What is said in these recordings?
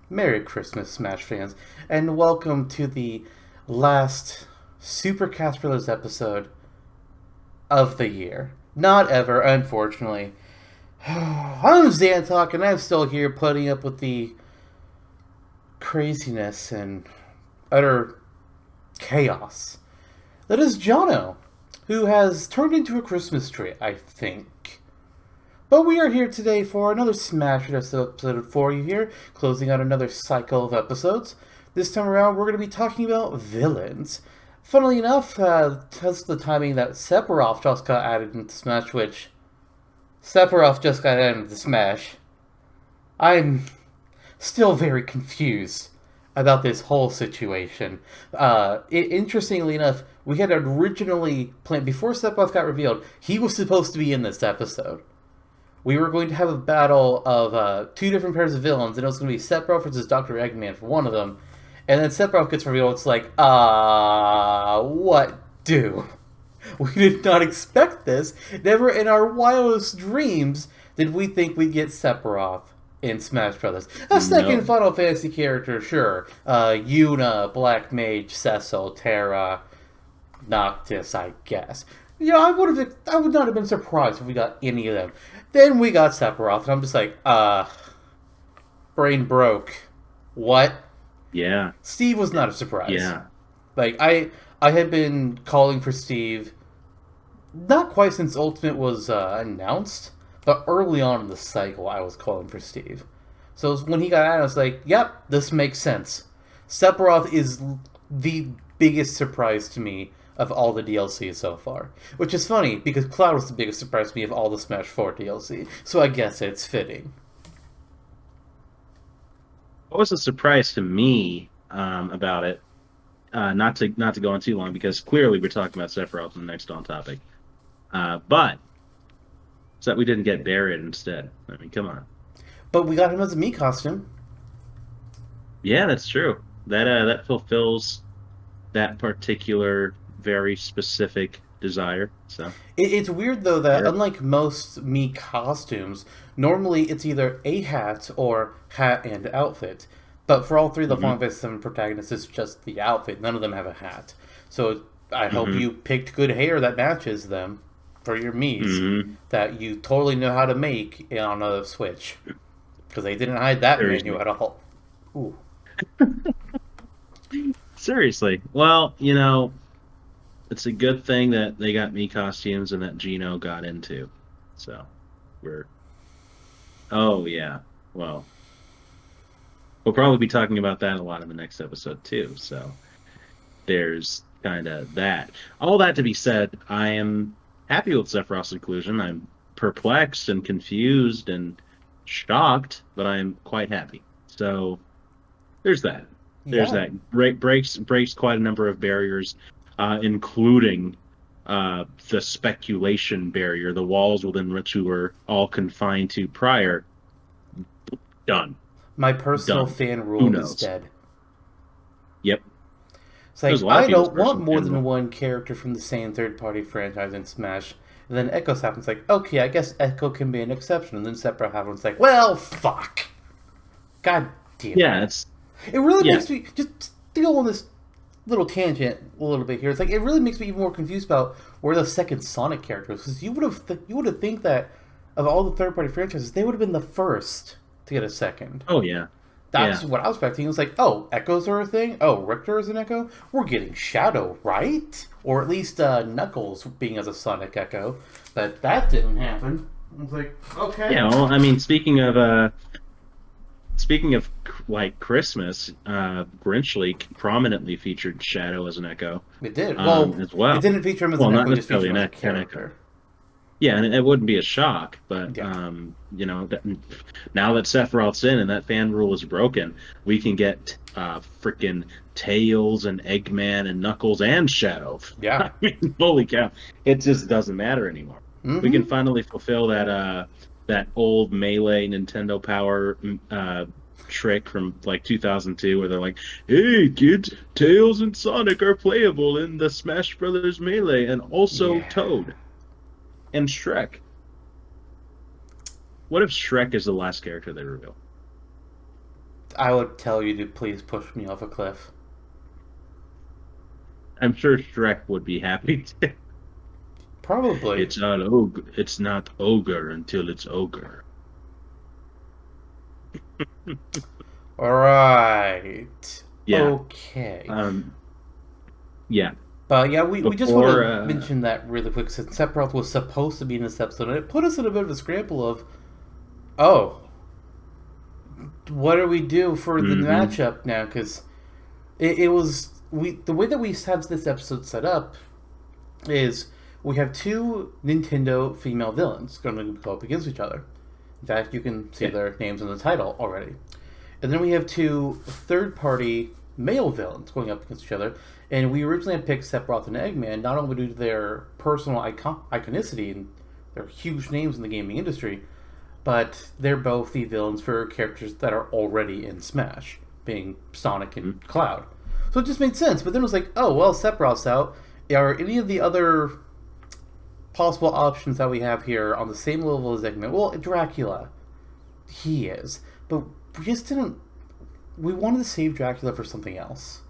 Merry Christmas, Smash fans, and welcome to the last Super Cast Brothers episode of the year. Not ever, unfortunately. I'm Zantok, and I'm still here putting up with the craziness and utter chaos that is Jonno, who has turned into a Christmas tree, I think. But we are here today for another Smash episode for you here, closing out another cycle of episodes. This time around, we're going to be talking about villains. Funnily enough, that's the timing that Sephiroth just got added into Smash, which Sephiroth just got added into Smash. I'm still very confused about this whole situation. Interestingly enough, we had originally planned, before Sephiroth got revealed, he was supposed to be in this episode. We were going to have a battle of two different pairs of villains, and it was going to be Sephiroth versus Dr. Eggman for one of them. And then Sephiroth gets revealed, it's like, what do? We did not expect this. Never in our wildest dreams did we think we'd get Sephiroth in Smash Brothers. A second Final Fantasy character, sure. Yuna, Black Mage, Cecil, Terra, Noctis, I guess. Yeah, I would not have been surprised if we got any of them. Then we got Sephiroth, and I'm just like, brain broke. What? Yeah. Steve was not a surprise. Yeah. Like, I had been calling for Steve, not quite since Ultimate was announced, but early on in the cycle, I was calling for Steve. So when he got out, I was like, yep, this makes sense. Sephiroth is the biggest surprise to me of all the DLC so far. Which is funny, because Cloud was the biggest surprise to me of all the Smash 4 DLC, so I guess it's fitting. What was a surprise to me about it? Not to go on too long, because clearly we're talking about Sephiroth in the next on topic. But it's that we didn't get Barret instead. I mean, come on. But we got him as a Mii costume. Yeah, that's true. That fulfills that particular, very specific desire. So It's weird though that yeah. unlike most Mii costumes, normally it's either a hat or hat and outfit. But for all three of the hmm Final Fantasy 7 protagonists, it's just the outfit. None of them have a hat. So I hope hmm you picked good hair that matches them for your Miis hmm that you totally know how to make on a Switch. Because they didn't hide that menu Seriously. at all. Ooh. Seriously. Well, it's a good thing that they got me costumes and that Gino got into. So we're oh yeah. Well, we'll probably be talking about that a lot in the next episode too. So there's kind of that. All that to be said, I am happy with Sephiroth's inclusion. I'm perplexed and confused and shocked, but I'm quite happy. So there's that. There's Yeah. that. Breaks quite a number of barriers, including the speculation barrier, the walls within which we were all confined to prior. Done. My personal Done. fan Who rule is knows? dead. Yep. It's like, There's a lot of I people's don't want personal more fan than rule. one character from the same third party franchise in Smash. And then Echoes happens like, okay, I guess Echo can be an exception. And then Sephiroth happens like, well, fuck. God damn it. Yeah, it's It really yeah. makes me, just to go on this little tangent a little bit here, it's like, it really makes me even more confused about where the second Sonic character is. Because you would have think that of all the third party franchises, they would have been the first to get a second. Oh yeah. That's Yeah. what I was expecting. It was like, oh, Echoes are a thing? Oh, Richter is an Echo? We're getting Shadow, right? Or at least Knuckles being as a Sonic Echo. But that didn't happen. I was like, okay. Yeah, well, I mean, speaking of like Christmas, Grinch League prominently featured Shadow as an Echo, It did. Well, as it well. didn't feature him as Well, an not Echo, it just necessarily featured him as a an Echo. character. Yeah, and it wouldn't be a shock, but Yeah. now that Sephiroth's in and that fan rule is broken, we can get freaking Tails and Eggman and Knuckles and Shadow. Yeah. I mean, holy cow! It just doesn't matter anymore. We can Mm-hmm. finally fulfill that old Melee Nintendo Power trick from like 2002, where they're like, "Hey kids, Tails and Sonic are playable in the Smash Brothers Melee, and also Yeah. Toad." And Shrek. What if Shrek is the last character they reveal? I would tell you to please push me off a cliff. I'm sure Shrek would be happy to. Probably. It's not ogre. It's not ogre until it's ogre. All right. Yeah. Okay. Yeah. But yeah, we just want Before, to mention that really quick, since Sephiroth was supposed to be in this episode, and it put us in a bit of a scramble of, oh, what do we do for the matchup now? Because it was the way that we have this episode set up is we have two Nintendo female villains going to go up against each other. In fact, you can see their names in the title already. And then we have two third-party male villains going up against each other. And we originally had picked Sephiroth and Eggman, not only due to their personal iconicity and their huge names in the gaming industry, but they're both the villains for characters that are already in Smash, being Sonic and Cloud. So it just made sense. But then it was like, oh, well, Sephiroth's out. Are any of the other possible options that we have here on the same level as Eggman? Well, Dracula, he is. But we just didn't... We wanted to save Dracula for something else.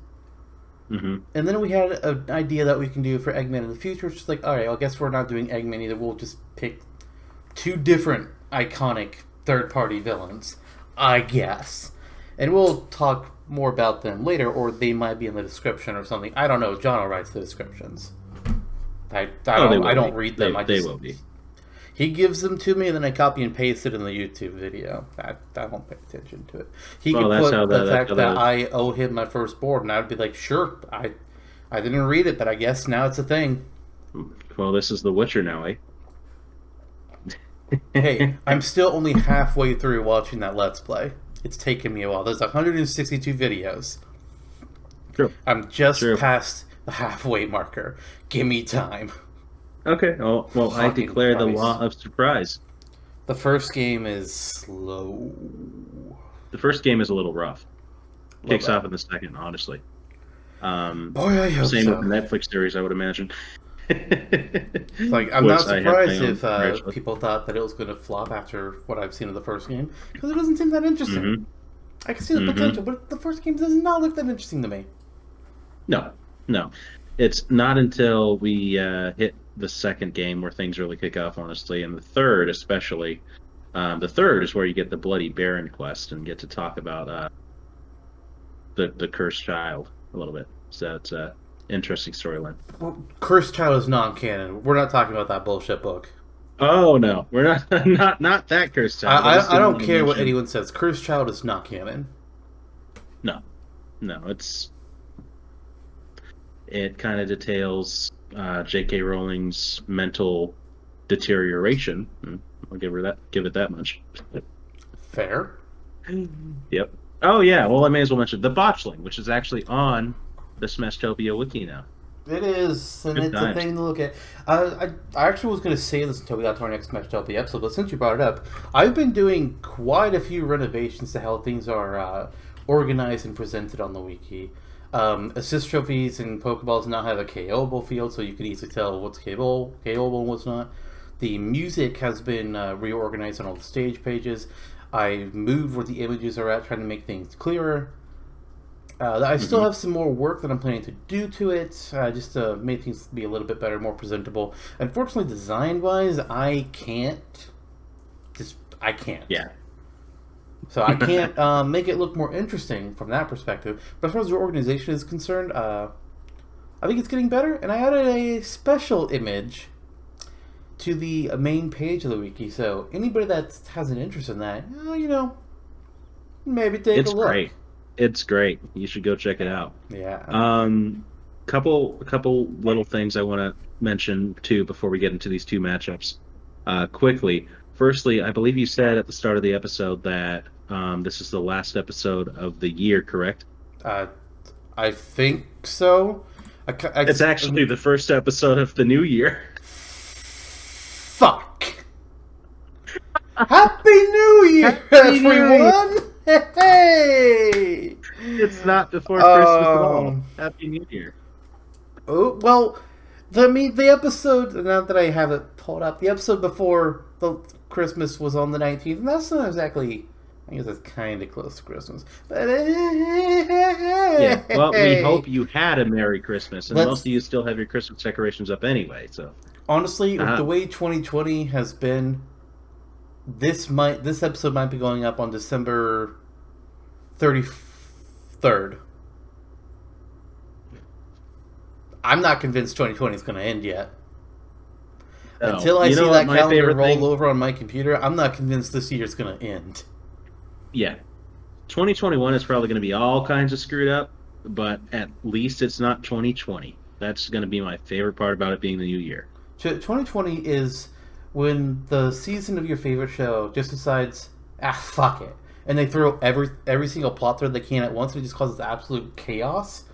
Mm-hmm. And then we had an idea that we can do for Eggman in the future. It's just like, alright, I guess we're not doing Eggman either. We'll just pick two different iconic third-party villains, I guess. And we'll talk more about them later, or they might be in the description or something. I don't know. Jonno writes the descriptions. I don't read them. They will be. He gives them to me, and then I copy and paste it in the YouTube video. I don't pay attention to it. He could put the fact that I owe him my firstborn, and I'd be like, sure, I didn't read it, but I guess now it's a thing. Well, this is The Witcher now, eh? Hey, I'm still only halfway through watching that Let's Play. It's taken me a while. There's 162 videos. True. I'm just past the halfway marker. Give me time. Okay. Oh, well, I declare the law of surprise. The first game is slow. The first game is a little rough. Kicks off in the second, honestly. Boy, I hope same so. with the Netflix series, I would imagine. Like, I'm not surprised if people thought that it was going to flop after what I've seen of the first game, because it doesn't seem that interesting. Mm-hmm. I can see the potential, but the first game does not look that interesting to me. No. It's not until we hit the second game where things really kick off, honestly, and the third especially. The third is where you get the Bloody Baron quest and get to talk about the cursed child a little bit. So it's a interesting storyline. Well, Cursed Child is non-canon. We're not talking about that bullshit book. Oh no, we're not that Cursed Child. I don't care what anyone says. Cursed Child is not canon. No, it kind of details J.K. Rowling's mental deterioration. I'll give it that much. Fair. Yep. Oh yeah. Well, I may as well mention the Botchling, which is actually on the Smashtopia wiki now. It is, and it's a thing to look at. I actually was going to say this until we got to our next Smashtopia episode, but since you brought it up, I've been doing quite a few renovations to how things are organized and presented on the wiki. Assist trophies and Pokeballs now have a KOable field, so you can easily tell what's KOable and what's not. The music has been reorganized on all the stage pages. I moved where the images are at, trying to make things clearer. I still have some more work that I'm planning to do to it, just to make things be a little bit better, more presentable. Unfortunately, design-wise, I can't. Yeah. So I can't make it look more interesting from that perspective. But as far as the organization is concerned, I think it's getting better. And I added a special image to the main page of the wiki. So anybody that has an interest in that, maybe take a look. Great. It's great. You should go check it out. Yeah. Couple little things I want to mention too before we get into these two matchups. Quickly. Firstly, I believe you said at the start of the episode that this is the last episode of the year, correct? I think so. It's actually the first episode of the new year. Fuck. Happy New Year, everyone! Hey! It's not before Christmas at all. Happy New Year. Oh, well, the episode, now that I have it pulled up, the episode before the Christmas was on the 19th, and that's not exactly I guess it's kind of close to Christmas. But Yeah. Well, we hope you had a Merry Christmas, and most let's of you still have your Christmas decorations up anyway. So, honestly, with the uh-huh. way 2020 has been, this episode might be going up on December 33rd. I'm not convinced 2020 is going to end yet. Oh, Until I you see know what? that My calendar favorite roll thing. over on my computer, I'm not convinced this year's going to end. Yeah, 2021 is probably going to be all kinds of screwed up, but at least it's not 2020. That's going to be my favorite part about it being the new year. 2020 is when the season of your favorite show just decides, fuck it, and they throw every single plot thread they can at once, and it just causes absolute chaos.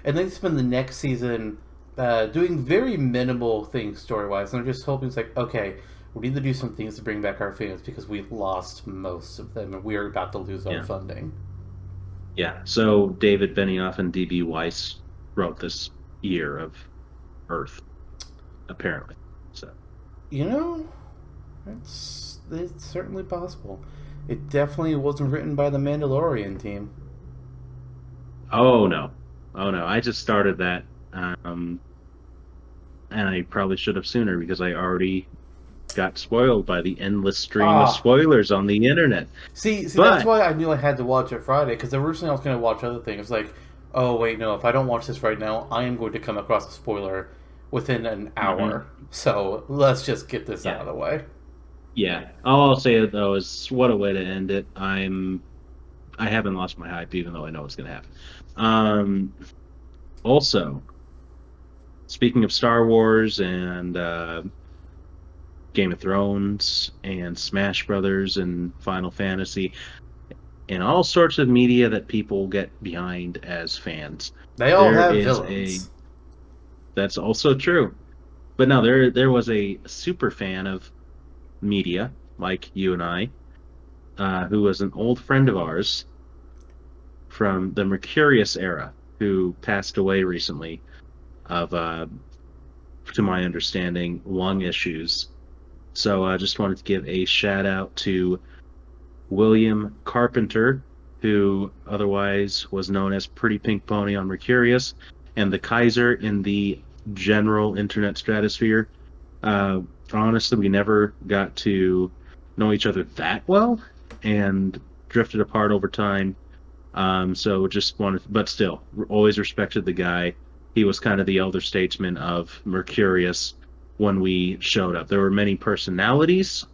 And they spend the next season doing very minimal things story wise, and they're just hoping it's like, okay, we need to do some things to bring back our fans because we've lost most of them, and we are about to lose our Yeah. funding. Yeah. So David Benioff and D.B. Weiss wrote this year of Earth, apparently. So, You know, it's certainly possible. It definitely wasn't written by the Mandalorian team. oh no, oh no, I just started that, and I probably should have sooner because I already got spoiled by the endless stream of Ah, spoilers on the internet. see, that's But why I knew I had to watch it Friday. Because originally I was going to watch other things. Like, oh wait, no, if I don't watch this right now, I am going to come across a spoiler within an mhm, hour. So let's just get this out yeah, of the way. yeah. All I'll say though is what a way to end it. I haven't lost my hype even though I know it's going to happen. Um, Also, speaking of Star Wars and Game of Thrones and Smash Brothers and Final Fantasy and all sorts of media that people get behind as fans. They all There have is a villains. That's also true. But no, there was a super fan of media like you and I, who was an old friend of ours from the Mercurius era, who passed away recently of, to my understanding, lung issues. So I just wanted to give a shout out to William Carpenter, who otherwise was known as Pretty Pink Pony on Mercurius, and the Kaiser in the general internet stratosphere. Uh, Honestly, we never got to know each other that well and drifted apart over time. So just wanted, but still, always respected the guy. He was kind of the elder statesman of Mercurius when we showed up. There were many personalities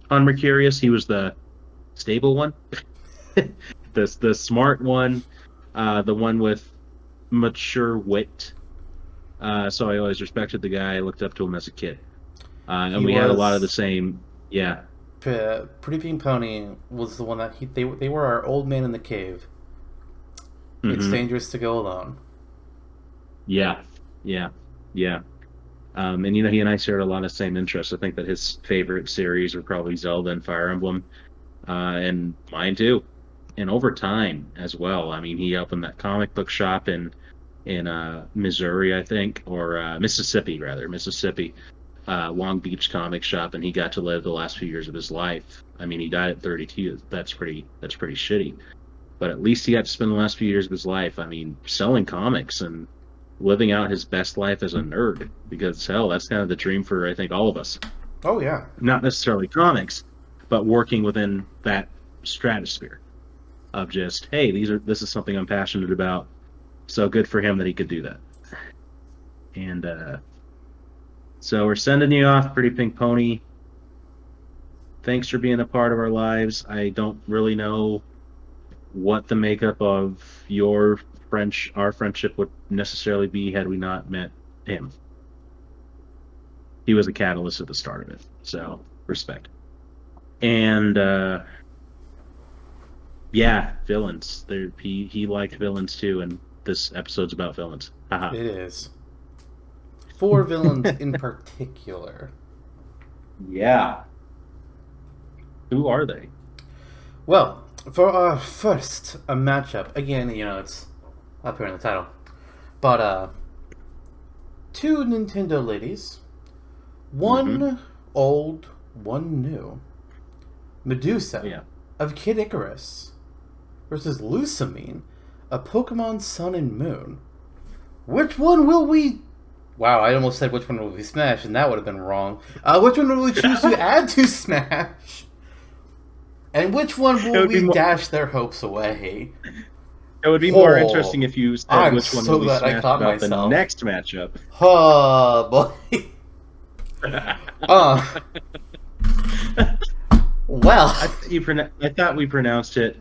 on Mercurius. He was the stable one, the smart one, the one with mature wit. So I always respected the guy. I looked up to him as a kid, and He we had a lot of the was same. Yeah. Pretty Pink Pony was the one that they were our old man in the cave. It's Hmm. dangerous to go alone. Yeah. Yeah. Yeah. And he and I shared a lot of same interests. I think that his favorite series were probably Zelda and Fire Emblem, and mine too. And over time as well. I mean, he opened that comic book shop in Missouri, I think, or Mississippi rather, Mississippi, Long Beach comic shop, and he got to live the last few years of his life. I mean, he died at 32. That's pretty shitty. But at least he got to spend the last few years of his life. I mean, selling comics and living out his best life as a nerd. Because hell, that's kind of the dream for I think all of us. Oh yeah. Not necessarily comics, but working within that stratosphere of just, hey, this is something I'm passionate about. So good for him that he could do that. And so we're sending you off, Pretty Pink Pony. Thanks for being a part of our lives. I don't really know what the makeup of our friendship would necessarily be had we not met him. He was a catalyst at the start of it. So respect. And yeah, villains. He liked villains too, and this episode's about villains. Haha. It is. Four villains in particular. Yeah. Who are they? Well, for our first matchup, again, it's up here in the title, but two Nintendo ladies, Mm-hmm. one old, one new. Medusa Yeah. of Kid Icarus versus Lusamine, a Pokemon Sun and Moon. Which one will we... Wow, I almost said which one will we smash, and that would have been wrong. Which one will we choose to add to Smash? And which one will we dash their hopes away? It would be more interesting if you said which one will we glad smash about the next matchup. Oh, boy. Well... I thought we pronounced it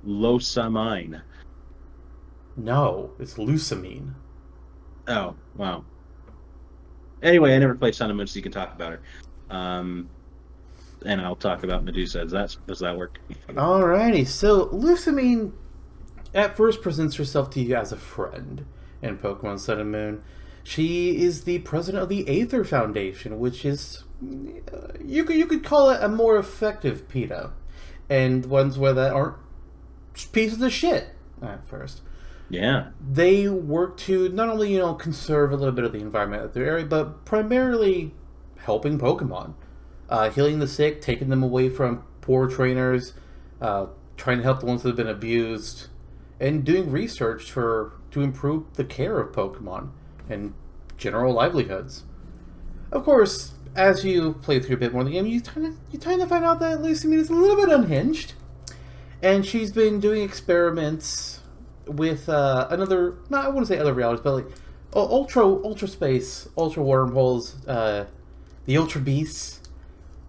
Lusamine. No, it's Lusamine. Oh, wow. Anyway, I never played Sun and Moon, so you can talk about her. And I'll talk about Medusa. Does that work? Alrighty, so Lusamine at first presents herself to you as a friend in Pokemon Sun and Moon. She is the president of the Aether Foundation, which is... you could call it a more effective PETA. And ones where that aren't pieces of shit at first. Yeah. They work to not only, conserve a little bit of the environment of their area, but primarily helping Pokemon. Healing the sick, taking them away from poor trainers, trying to help the ones that have been abused, and doing research to improve the care of Pokemon and general livelihoods. Of course, as you play through a bit more of the game, you kind of find out that Lusamine is a little bit unhinged, and she's been doing experiments with I wouldn't say other realities, but like ultra space, ultra wormholes, the ultra beasts.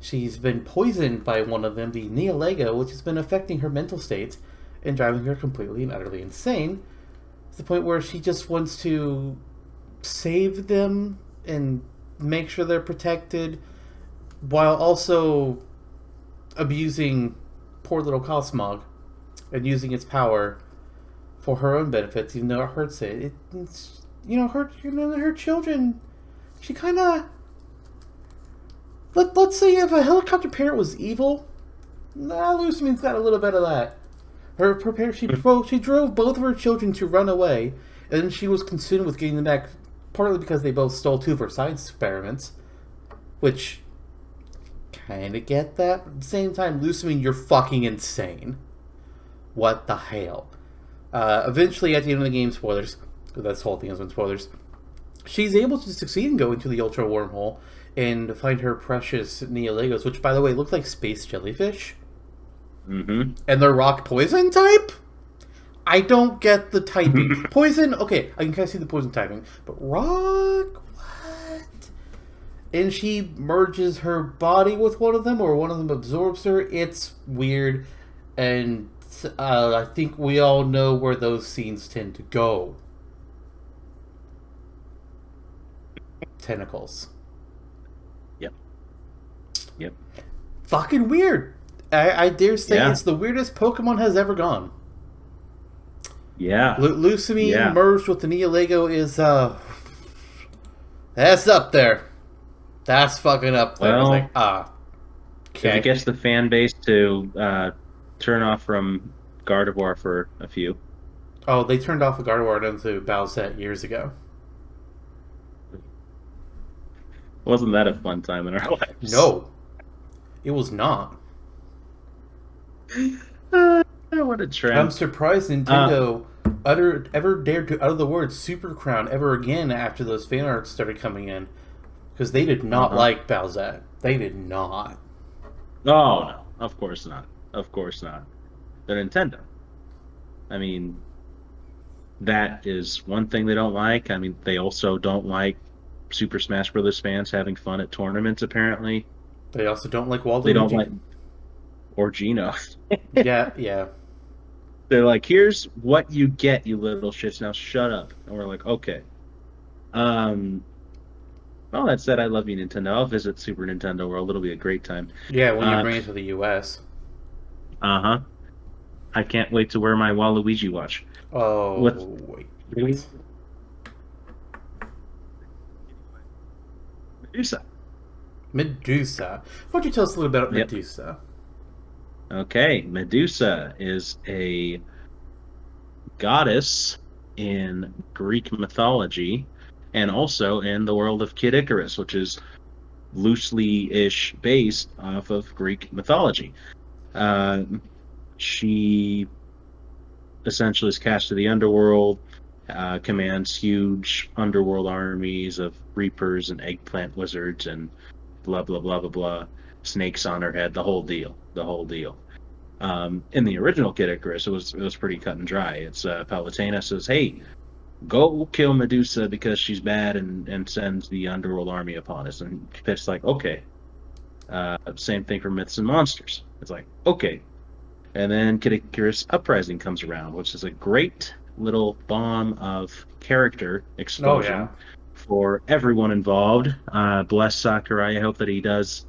She's been poisoned by one of them, the Neolego, which has been affecting her mental state and driving her completely and utterly insane, to the point where she just wants to save them and make sure they're protected, while also abusing poor little Cosmog and using its power for her own benefits, even though it hurts it. Her children. She kind of... Let's say if a helicopter parent was evil, Lusamine's got a little bit of that. She drove both of her children to run away, and then she was consumed with getting them back, partly because they both stole two of her science experiments, which kind of get that. But at the same time, Lusamine, you're fucking insane. What the hell? Eventually, at the end of the game, spoilers, because this whole thing has been spoilers, she's able to succeed in going to the Ultra Wormhole and find her precious Neolegos, which, by the way, look like space jellyfish. Mm-hmm. And they're rock poison type? I don't get the typing. Poison, okay, I can kind of see the poison typing. But rock? What? And she merges her body with one of them, or one of them absorbs her. It's weird, and I think we all know where those scenes tend to go. Tentacles. Yep. Fucking weird. I dare say it's the weirdest Pokemon has ever gone. Yeah. Lusamine merged with the Neolego is, that's up there. That's fucking up there. Well, it's like, okay. I guess the fan base to turn off from Gardevoir for a few. Oh, they turned off the Gardevoir into Bowsette years ago. Wasn't that a fun time in our lives? No. It was not. What a trend. I'm surprised Nintendo ever dared to utter the word Super Crown ever again after those fan arts started coming in. Because they did not like Bowsette. They did not. Oh, no. Of course not. Of course not. They're Nintendo. I mean, that is one thing they don't like. I mean, they also don't like Super Smash Bros. Fans having fun at tournaments, apparently. They also don't like Waluigi. They don't like... Or Gino. Yeah. They're like, here's what you get, you little shits. Now shut up. And we're like, okay. Well, that said, I love you, Nintendo. I'll visit Super Nintendo World. It'll be a great time. Yeah, when you bring it to the U.S. Uh-huh. I can't wait to wear my Waluigi watch. Oh, wait. Medusa. Why don't you tell us a little bit about Medusa? Okay, Medusa is a goddess in Greek mythology and also in the world of Kid Icarus, which is loosely-ish based off of Greek mythology. She essentially is cast to the underworld, commands huge underworld armies of reapers and eggplant wizards and blah blah blah blah blah. Snakes on her head, the whole deal, the whole deal. In the original Kid Icarus, it was pretty cut and dry. It's Palutena says, "Hey, go kill Medusa because she's bad," and sends the underworld army upon us. And it's like, okay. Same thing for Myths and Monsters. It's like, okay. And then Kid Icarus Uprising comes around, which is a great little bomb of character Oh explosion yeah. for everyone involved. Bless Sakurai. I hope that he does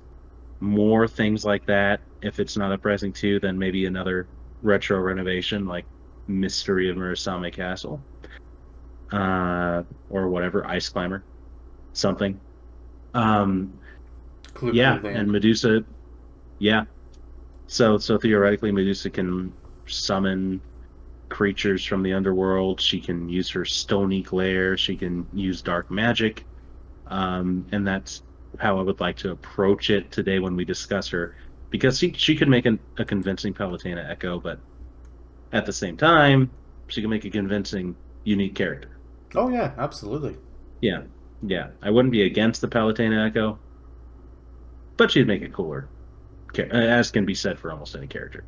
more things like that. If it's not Uprising 2, then maybe another retro renovation like Mystery of Murasame Castle. Or whatever, Ice Climber. Something. Yeah, and Medusa, yeah. So theoretically, Medusa can summon creatures from the underworld. She can use her stony glare. She can use dark magic, and that's how I would like to approach it today when we discuss her, because she could make a convincing Palutena Echo, but at the same time, she can make a convincing unique character. Oh yeah, absolutely. Yeah, yeah. I wouldn't be against the Palutena Echo, but she'd make it cooler, as can be said for almost any character.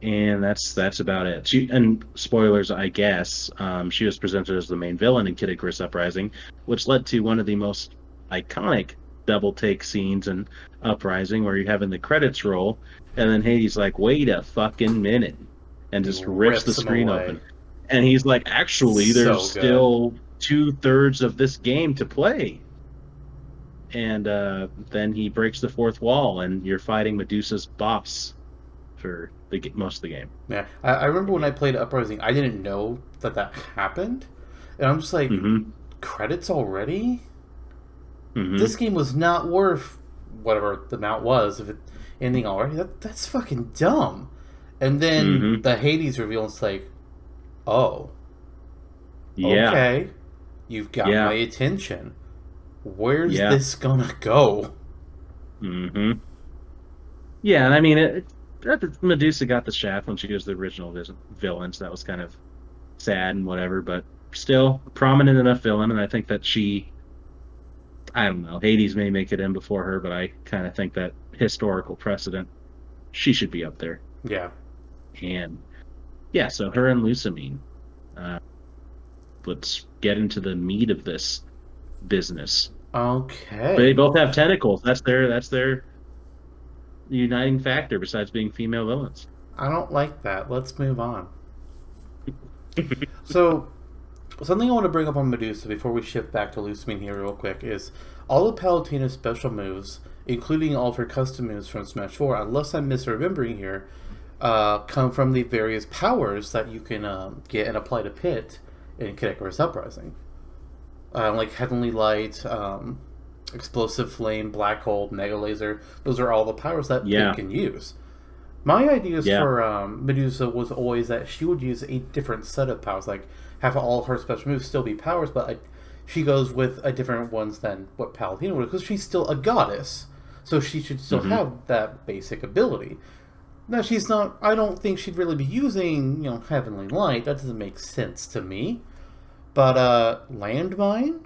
And that's about it. And spoilers, I guess, she was presented as the main villain in Kid Icarus Uprising, which led to one of the most iconic double take scenes in Uprising, where you have in the credits roll, and then Hades like, "Wait a fucking minute," and just rips the screen open, and he's like, "Actually, there's still 2/3 of this game to play." And then he breaks the fourth wall, and you're fighting Medusa's boss for most of the game. Yeah, I remember when I played Uprising, I didn't know that happened, and I'm just like, credits already? This game was not worth whatever the amount was, if it ending already. That's fucking dumb. And then the Hades reveal, it's like, oh, yeah, okay, you've got my attention. Where's this gonna go? Yeah, and I mean, Medusa got the shaft when she was the original villain, so that was kind of sad and whatever, but still prominent enough villain, and I think that I don't know, Hades may make it in before her, but I kind of think that historical precedent, she should be up there. Yeah. And yeah, so her and Lusamine. Let's get into the meat of this business. Okay. But they both have tentacles. That's their uniting factor besides being female villains. I don't like that. Let's move on. So, something I want to bring up on Medusa before we shift back to Lusamine here real quick is all of Palutena's special moves, including all of her custom moves from Smash 4, unless I'm misremembering here, come from the various powers that you can get and apply to Pit in Kid Icarus Uprising. Like Heavenly Light, Explosive Flame, Black Hole, Mega Laser. Those are all the powers that Pit can use. My ideas for Medusa was always that she would use a different set of powers, like have all her special moves still be powers, but she goes with a different ones than what Palutena would, because she's still a goddess, so she should still have that basic ability. Now she's not. I don't think she'd really be using, Heavenly Light. That doesn't make sense to me. But Landmine,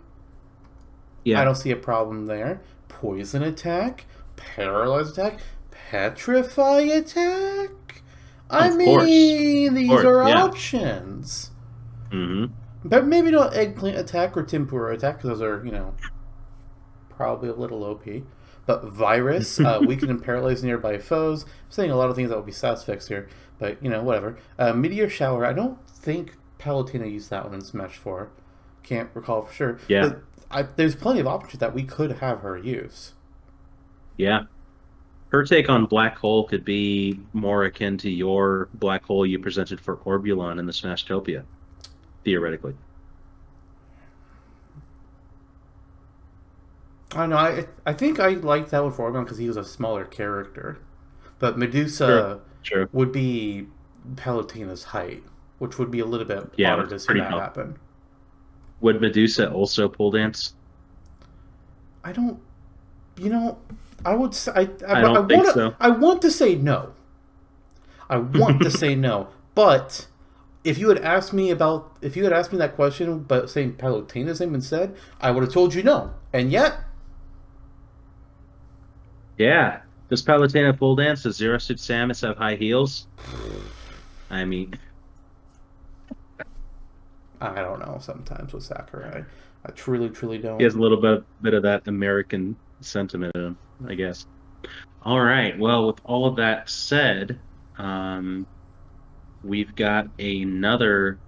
I don't see a problem there. Poison Attack, Paralyze Attack, Petrify Attack. I mean, these are options. But maybe not Eggplant Attack or Tempura Attack, because those are, probably a little OP. But Virus, weaken and paralyze nearby foes. I'm saying a lot of things that would be Satisfix here, but, whatever. Meteor Shower, I don't think Palutena used that one in Smash 4. Can't recall for sure. Yeah. But there's plenty of options that we could have her use. Yeah. Her take on Black Hole could be more akin to your Black Hole you presented for Orbulon in the Smashtopia, theoretically. I don't know. I think I liked that one for Orbulon because he was a smaller character. But Medusa would be Palutena's height, which would be a little bit harder to see that happen. Would Medusa also pole dance? I don't. I would say. I don't think so. I want to say no. I want to say no, but if you had asked me that question, but saying Palutena's name instead, I would have told you no. And yet, Yeah. Does Palutena pole dance? Does Zero Suit Samus have high heels? I mean, I don't know. Sometimes with Sakurai, I truly, truly he don't. has a little bit of that American sentiment in him, I guess. All right. Well, with all of that said, um, we've got another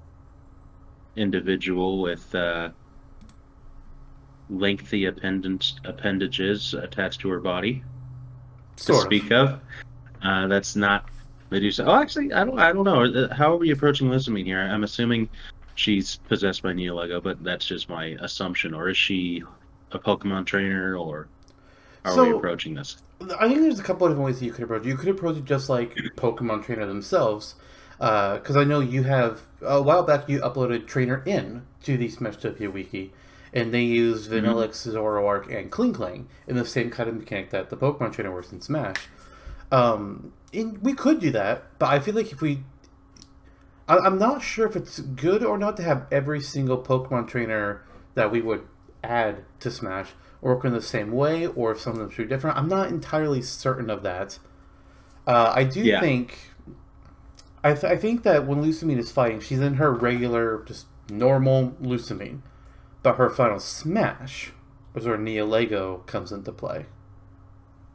individual with lengthy appendages attached to her body to Sort of. speak of. That's not Medusa. Oh, actually, I don't know. How are we approaching Lusamine here? I'm assuming she's possessed by Neolego, but that's just my assumption. Or is she a Pokemon trainer, or how are we So approaching this? I think there's a couple of different ways that you could approach it. You could approach it just like Pokemon Trainer themselves, because I know you have a while back you uploaded Trainer in to the Smashtopia wiki, and they use Hmm. Vanillix, Zoroark, and Klinkling in the same kind of mechanic that the Pokemon Trainer works in Smash. We could do that, but I feel like I'm not sure if it's good or not to have every single Pokemon trainer that we would add to Smash work in the same way, or if some of them should be different. I'm not entirely certain of that. I do Yeah, think I think that when Lusamine is fighting, she's in her regular, just normal Lusamine, but her final Smash is where Neolego comes into play.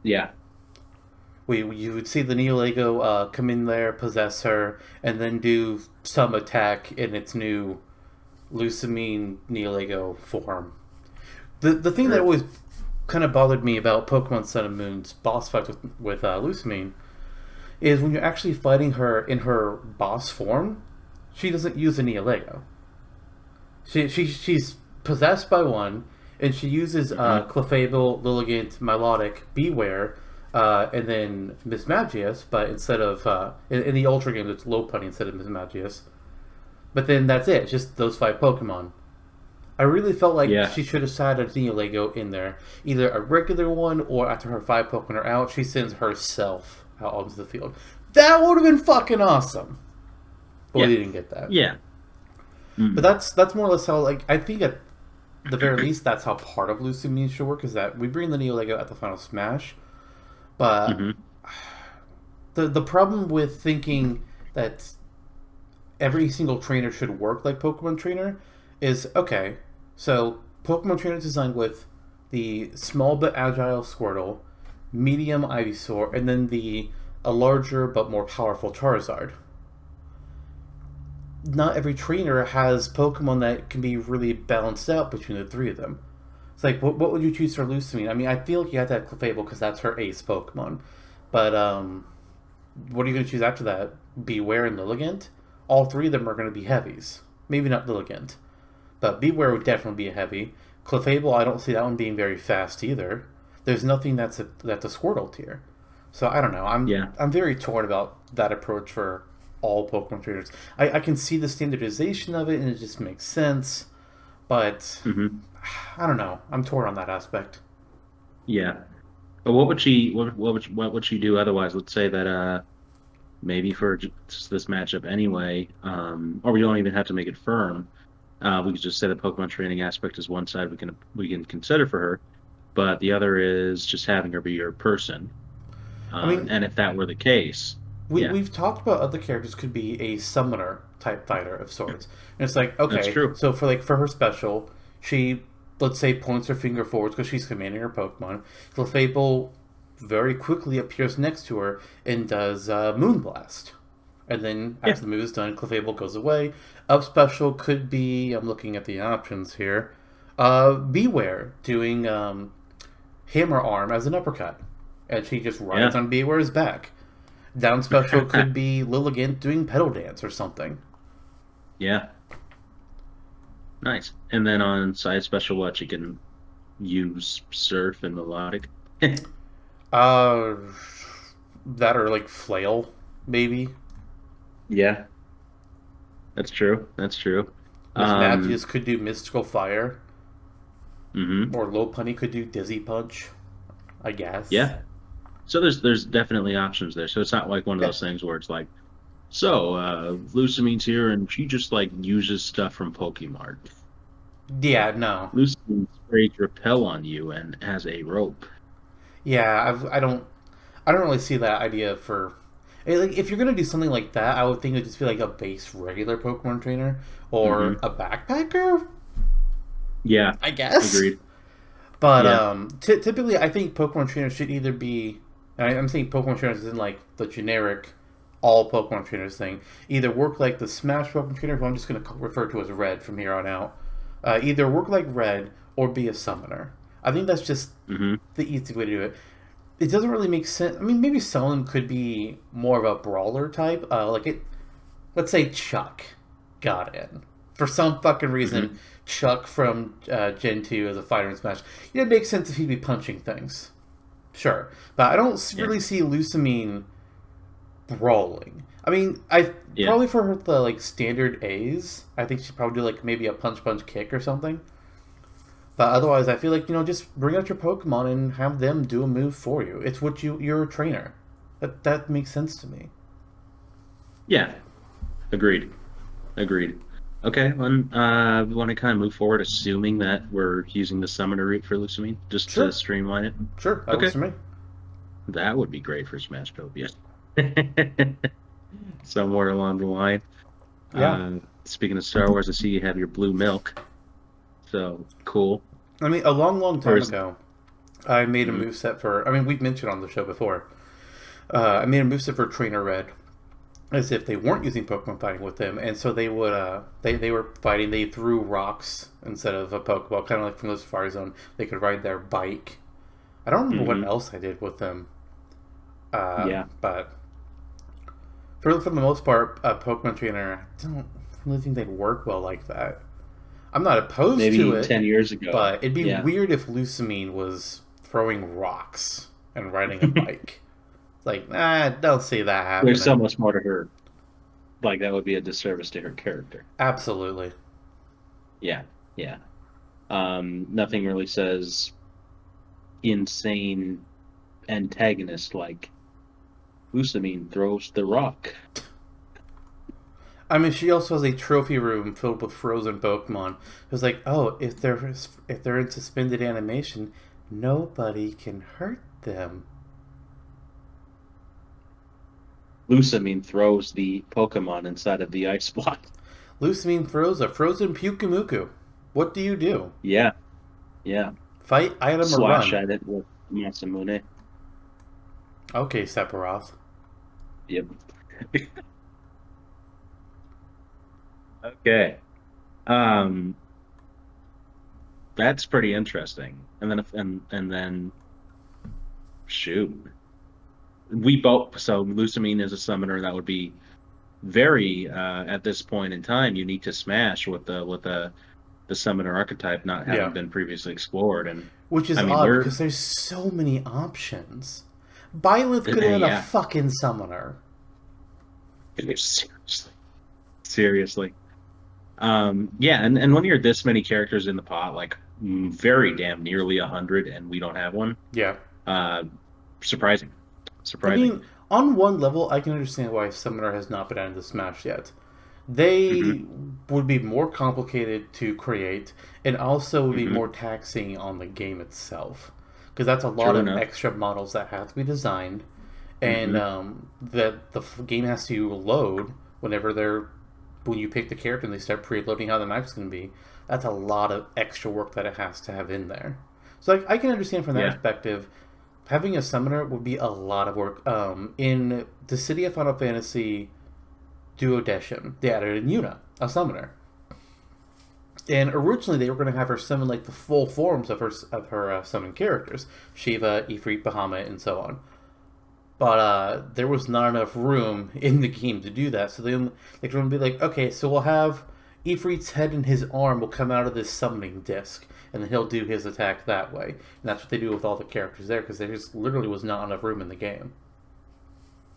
yeah, You would see the Neolego come in there, possess her, and then do some attack in its new Lusamine Neolego form. The thing that sure. always kind of bothered me about Pokemon Sun and Moon's boss fight with Lusamine is when you're actually fighting her in her boss form, she doesn't use a Neolego. She's possessed by one, and she uses Hmm. Clefable, Lilligant, Milotic, Beware, and then Miss Magius, but instead of in the Ultra game, it's Lopunny instead of Miss Magius. But then that's it. It's just those five Pokemon. I really felt like Yeah, she should have had a Neolego in there, either a regular one or after her five Pokemon are out, she sends herself out onto the field. That would have been fucking awesome. But we yeah, didn't get that. yeah. But Mm. that's more or less how I think at the very least that's how part of Lucy should work is that we bring the Neolego at the final Smash, but Hmm. the problem with thinking that every single trainer should work like Pokemon Trainer is okay. So Pokemon Trainer is designed with the small but agile Squirtle, medium Ivysaur, and then the a larger but more powerful Charizard. Not every trainer has Pokemon that can be really balanced out between the three of them. It's like, what would you choose for Lusamine? I mean, I feel like you have to have Clefable because that's her ace Pokemon. But what are you going to choose after that? Beware and Lilligant? All three of them are going to be heavies. Maybe not Lilligant, but Beware would definitely be a heavy. Clefable, I don't see that one being very fast either. There's nothing that's a Squirtle tier. So I don't know. Yeah. I'm very torn about that approach for all Pokemon trainers. I can see the standardization of it and it just makes sense, but Hmm. I don't know. I'm torn on that aspect. Yeah. But what would she do otherwise? Let's say that maybe for just this matchup anyway, or we don't even have to make it firm. We could just say the Pokemon training aspect is one side we can consider for her, but the other is just having her be your person. I mean, And if that were the case, yeah, we've talked about other characters could be a summoner type fighter of sorts, and it's like that's okay, true. so for her special, she let's say points her finger forwards because she's commanding her Pokemon. Clefable very quickly appears next to her and does Moonblast. And then Yeah. after the move is done, Clefable goes away. Up special could be I'm looking at the options here. Beware doing Hammer Arm as an uppercut, and she just rides Yeah. on Beware's back. Down special could be Lilligant doing Pedal Dance or something. Yeah. Nice. And then on side special, what you can use surf and melodic. Uh, that or like Flail, maybe. Yeah, that's true. That's true. Miss Um, Magius could do Mystical Fire, hmm or Lopunny could do Dizzy Punch, I guess. Yeah. So there's definitely options there. So it's not like one of Yeah. those things where it's like, so Lusamine's here and she just like uses stuff from Pokemart. Yeah, no. Lusamine sprays repel on you and has a rope. Yeah, I don't really see that idea for like if you're gonna do something like that, I would think it'd just be like a base regular Pokemon trainer or Hmm. a backpacker, Yeah, I guess. agreed. But Yeah. typically, I think Pokemon trainers should either be. I'm saying Pokemon trainers isn't like the generic all Pokemon trainers thing. Either work like the Smash Pokemon trainer, who I'm just going to refer to as Red from here on out. Either work like Red or be a summoner. I think that's just Hmm. the easy way to do it. It doesn't really make sense. I mean, maybe some of them could be more of a brawler type. Like it, let's say Chuck got in for some fucking reason. Hmm. Chuck from Gen 2 as a fighter in Smash. It makes sense if he'd be punching things. Sure. But I don't Yeah. really see Lusamine brawling. I mean, I Yeah. probably for her the like standard A's, I think she'd probably do like maybe a punch kick or something. But otherwise, I feel like just bring out your Pokemon and have them do a move for you. It's what you're a trainer. That makes sense to me. Yeah. Agreed. Agreed. Okay, well, we want to kind of move forward, assuming that we're using the summoner route for Lusamine, just to Sure, streamline it. sure, that works Okay, for me. that would be great for Smashtopia. Somewhere along the line. Yeah, Speaking of Star Wars, I see you have your blue milk. So cool. I mean, a long Or time is, ago, I made a mhm, move set for. I mean, we've mentioned on the show before. I made a move set for Trainer Red, as if they weren't using Pokemon fighting with them, and so they would. They were fighting. They threw rocks instead of a Pokeball, kind of like from the Safari Zone. They could ride their bike. I don't remember what mhm, else I did with them, yeah. but for the most part, a Pokemon Trainer, I don't really think they'd work well like that. I'm not opposed to Maybe it, 10 years ago. but it'd be Yeah. weird if Lusamine was throwing rocks and riding a bike. Like, don't see that There's so happening. much more to her. Like, that would be a disservice to her character. Absolutely. Yeah. Yeah. Nothing really says insane antagonist like Lusamine throws the rock. I mean, she also has a trophy room filled with frozen Pokemon. It's like, oh, if they're in suspended animation, nobody can hurt them. Lusamine throws the Pokemon inside of the ice block. Lusamine throws a frozen Pukumuku. What do you do? Yeah. Yeah. Fight, item, or Slash run? at it with Masamune. Okay, Sephiroth. Yep. Okay. Um, that's pretty interesting. And then and then shoot. We both so Lusamine is a summoner that would be very at this point in time unique to Smash with the summoner archetype not having Yeah. been previously explored. And Which is I mean odd we're because there's so many options. Byleth could have been a yeah. fucking summoner. Seriously. Seriously. Yeah, and when you're this many characters in the pot, like very damn nearly 100, and we don't have one, Yeah. uh, surprising, I surprising. mean, on one level, I can understand why Summoner has not been added to Smash yet. Hmm. They would be more complicated to create and also would be Hmm. more taxing on the game itself. Because that's a lot True of enough. extra models that have to be designed, and Hmm. that the game has to load whenever when you pick the character and they start preloading how the map's going to be. That's a lot of extra work that it has to have in there. So like, I can understand from that Yeah. perspective. Having a summoner would be a lot of work. In the City of Final Fantasy Duodecim, they added a Yuna, a summoner. And originally they were going to have her summon like the full forms of her summoned characters, Shiva, Ifrit, Bahamut, and so on. But there was not enough room in the game to do that, so then they could be like, okay, so we'll have Ifrit's head and his arm will come out of this summoning disc, and then he'll do his attack that way. And that's what they do with all the characters there, because there just literally was not enough room in the game.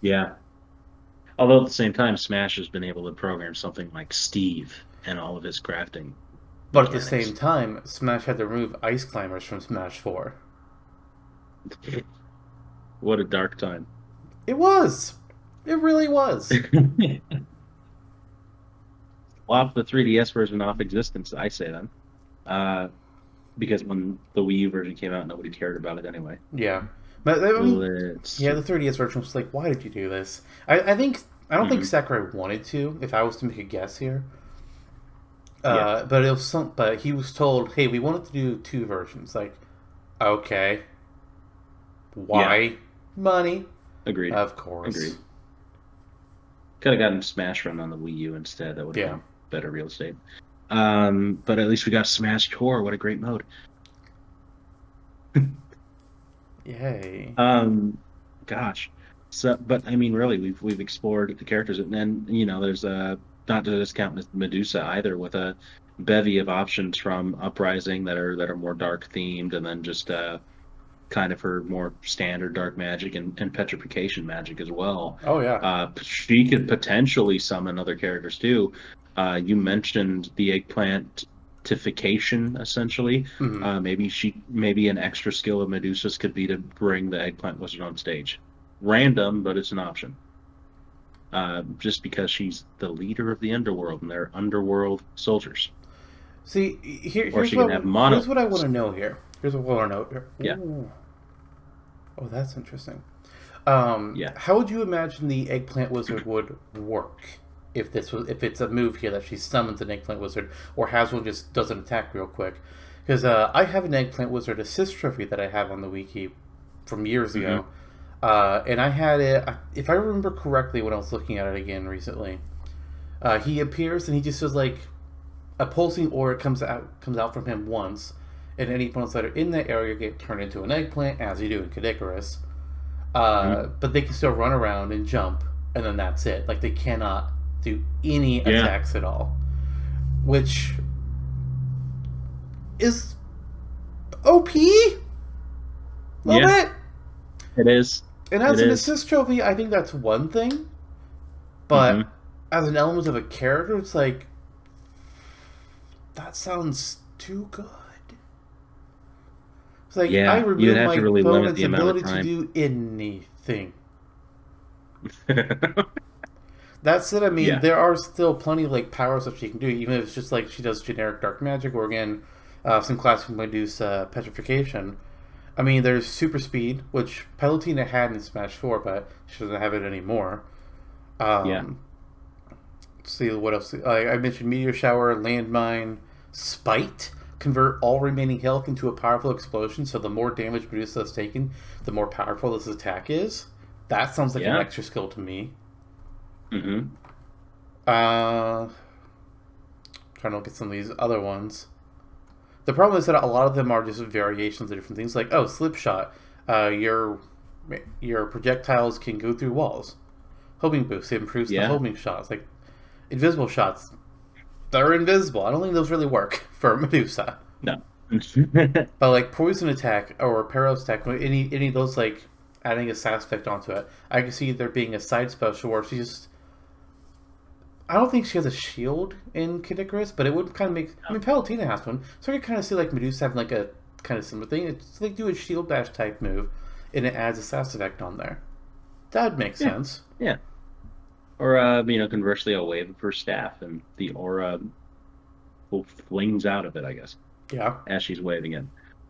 Yeah. Although at the same time, Smash has been able to program something like Steve and all of his crafting But at the same mechanics. time, Smash had to remove Ice Climbers from Smash 4. What a dark time. It was. It really was. Lop the 3DS version off existence, I say then. Uh, because when the Wii U version came out, nobody cared about it anyway. Yeah. But I mean, Let's yeah, the see. 3DS version was like, why did you do this? I think I don't think Hmm. Sakurai wanted to. If I was to make a guess here, Yeah, but it was some. But he was told, hey, we wanted to do two versions. Like, okay, yeah, why? Money, agreed, of course. agreed. Could have gotten Smash Run on the Wii U instead. That would have Yeah. been better real estate. But at least we got Smash Tour. What a great mode. Yay. Um, Gosh. So, but I mean, really, we've explored the characters, and then there's not to discount Medusa either, with a bevy of options from Uprising that are more dark themed, and then just kind of her more standard dark magic and petrification magic as well. Oh yeah. She could potentially summon other characters too. You mentioned the eggplantification, essentially. Hmm. Maybe an extra skill of Medusa's could be to bring the eggplant wizard on stage. Random, but it's an option. Just because she's the leader of the underworld and they're underworld soldiers, See, or she can have here's mono. what I want to know here. Here's what I want to know here. Yeah, Ooh. Oh, that's interesting. yeah. How would you imagine the eggplant wizard would work if it's a move here that she summons an eggplant wizard, or Haswell just does an attack real quick? Because I have an eggplant wizard assist trophy that I have on the wiki from years Hmm. ago, and I had it. If I remember correctly, when I was looking at it again recently, he appears and he just does like a pulsing aura comes out from him once, and any opponents that are in that area get turned into an eggplant, as you do in Cadicarus. Hmm. But they can still run around and jump, and then that's it. Like they cannot do any Yeah, attacks at all, which is OP a little yeah. bit. It is. And It as an is. assist trophy, I think that's one thing. But Hmm. as an element of a character, it's like that sounds too good. It's like I Yeah, you'd remove have my to really limit opponent's the amount of ability to time. do anything. That said, I mean, Yeah, there are still plenty of like powers that she can do, even if it's just like she does generic dark magic, or again, some classic Medusa petrification. I mean, there's super speed, which Palutena had in Smash 4, but she doesn't have it anymore. yeah, Um, let's see what else. I mentioned meteor shower, landmine, spite. Convert all remaining health into a powerful explosion. So the more damage Medusa has taken, the more powerful this attack is. That sounds like an yeah. extra skill to me. Hmm. Uh, Trying to look at some of these other ones. The problem is that a lot of them are just variations of different things. Like, oh, slip shot. Your projectiles can go through walls. Homing boost, it improves the Yeah, homing shots. Like invisible shots, they're invisible. I don't think those really work for Medusa. no. But like poison attack or paralysis attack, any of those like adding a side effect onto it, I can see there being a side special where she just. I don't think she has a shield in Kid Icarus, but it would kind of make. I mean, Palutena has one, so I could kind of see like Medusa having like a kind of similar thing. It's like do a shield bash type move, and it adds a side effect on there. That would make Yeah, sense. yeah. Or conversely, a wave of her staff, and the aura flings out of it, I guess, Yeah. as she's waving it.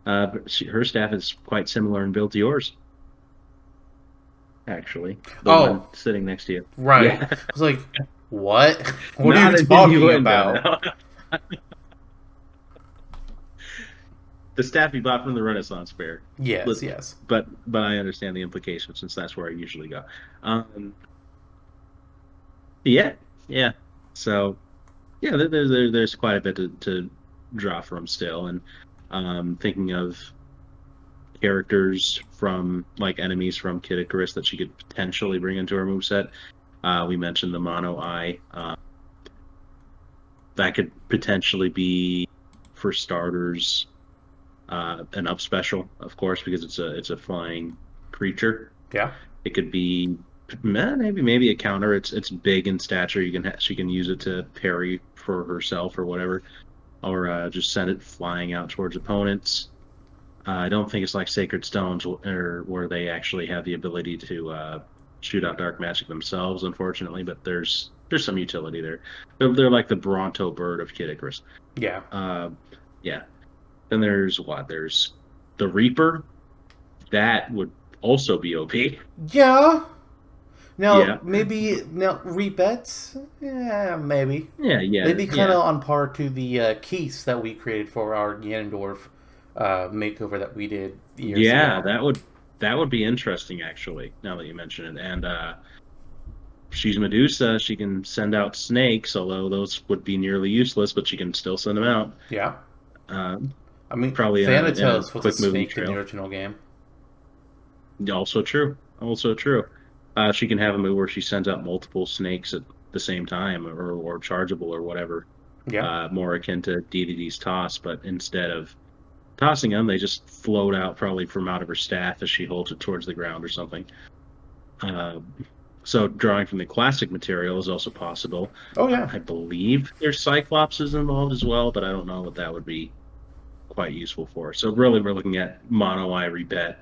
But her staff is quite similar in build to yours, actually. The one Oh, sitting next to you. right. Yeah, I was like, what? What are you not an talking innuendo. about? No. The staff you bought from the Renaissance Fair. Yes, But yes. but I understand the implications since that's where I usually go. Um, yeah, yeah. So yeah, there's quite a bit to draw from still, and thinking of characters from like enemies from Kid Icarus that she could potentially bring into her moveset. We mentioned the Mono Eye. That could potentially be, for starters, an up special, of course, because it's a flying creature. Yeah. It could be maybe a counter. It's big in stature. She can use it to parry for herself or whatever, or just send it flying out towards opponents. I don't think it's like Sacred Stones, or where they actually have the ability to shoot out dark magic themselves, unfortunately. But there's some utility there. They're like the Bronto bird of Kid Icarus. Yeah. Uh, yeah. Then there's what? There's the Reaper. That would also be OP. Yeah. Now, Yeah. maybe now rebets. Yeah, maybe. Yeah. Yeah. They'd be kind Yeah. of on par to the Keys that we created for our Ganondorf makeover that we did years Yeah. ago. That would be interesting, actually. Now that you mention it, and she's Medusa. She can send out snakes, although those would be nearly useless, but she can still send them out. Yeah. Um, I mean, Probably in a Thanatos was a quick moving snake in the trail. original game. Also true. Also true. She can have a move where she sends out multiple snakes at the same time, or chargeable or whatever. Yeah. More akin to DDD's toss, but instead of tossing them, they just float out probably from out of her staff as she holds it towards the ground or something. Uh, so drawing from the classic material is also possible. Oh, yeah. I believe there's Cyclopses involved as well, but I don't know what that would be quite useful for. So really, we're looking at mono eye rebet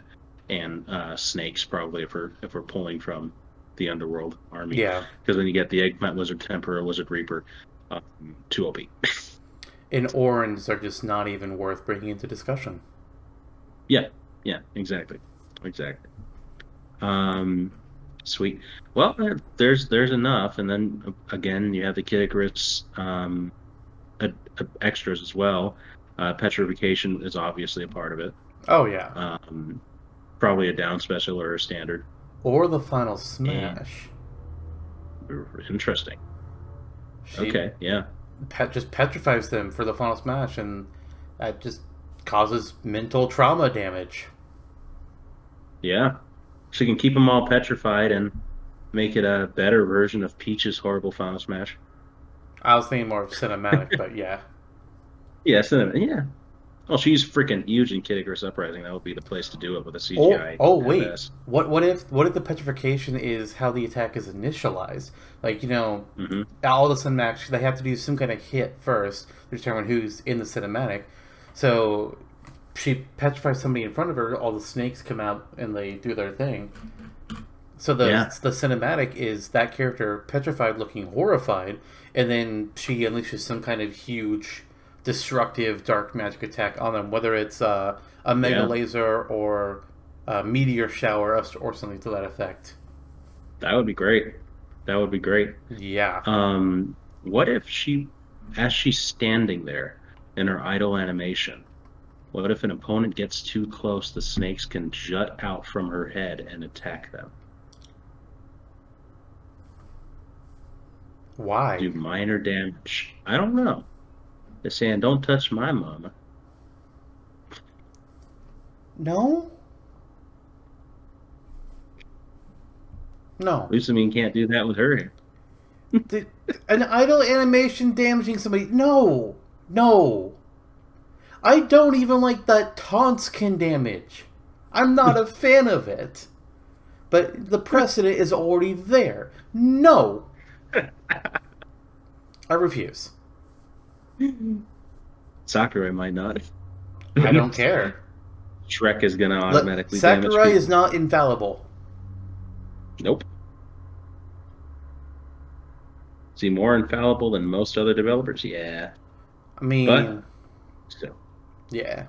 and snakes probably if we're pulling from the underworld army, Yeah. because then you get the Eggplant Wizard Temper or Wizard Reaper, 2 OP. And orange are just not even worth bringing into discussion. Yeah, yeah, exactly, exactly. Um, Sweet. Well, there's enough, and then again you have the Kid Icarus extras as well. Petrification is obviously a part of it. Oh, yeah. Probably a down special or a standard. Or the final And smash. interesting. She Okay, yeah. just petrifies them for the final smash, and that just causes mental trauma damage. Yeah. She can keep them all petrified and make it a better version of Peach's horrible Final Smash. I was thinking more of cinematic, but yeah. Yes, yeah. Well, she's freaking huge in Kid Icarus Uprising. That would be the place to do it with a Oh, CGI oh wait. FS. What if the petrification is how the attack is initialized? Like, Hmm. all the cinematics they have to do some kind of hit first to determine who's in the cinematic. So she petrifies somebody in front of her, all the snakes come out and they do their thing. So Yeah, the cinematic is that character petrified, looking horrified, and then she unleashes some kind of huge, destructive dark magic attack on them, whether it's a mega yeah. laser or a meteor shower or something to that effect. That would be great. That would be great. Yeah. What if as she's standing there in her idle animation, what if an opponent gets too close, the snakes can jut out from her head and attack them? Why? Do minor damage. I don't know. They're saying, don't touch my mama. No. No. Lusamine can't do that with her. The, an idle animation damaging somebody. No. No. I don't even like that taunts can damage. I'm not a fan of it. But the precedent is already there. No. I refuse. Sakurai might not. I don't care. Shrek is going to automatically damage Sakurai people. is not infallible. Nope. Is he more infallible than most other developers? Yeah. I mean, But still. yeah.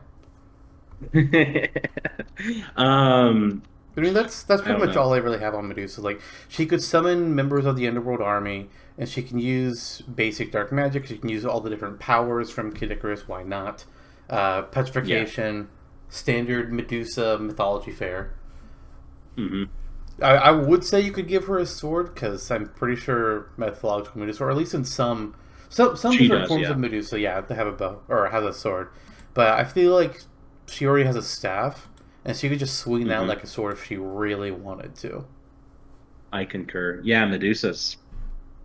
um, I mean, that's I pretty don't much know. all I really have on Medusa. Like, she could summon members of the Underworld Army, and she can use basic dark magic. She can use all the different powers from Kid Icarus. Why not? Yeah. Petrification, standard Medusa mythology fare. Hmm. I would say you could give her a sword because I'm pretty sure mythological Medusa, or at least in some She different does, forms yeah. of Medusa, yeah, they have a bow or has a sword. But I feel like she already has a staff, and she could just swing that Hmm. like a sword if she really wanted to. I concur. Yeah,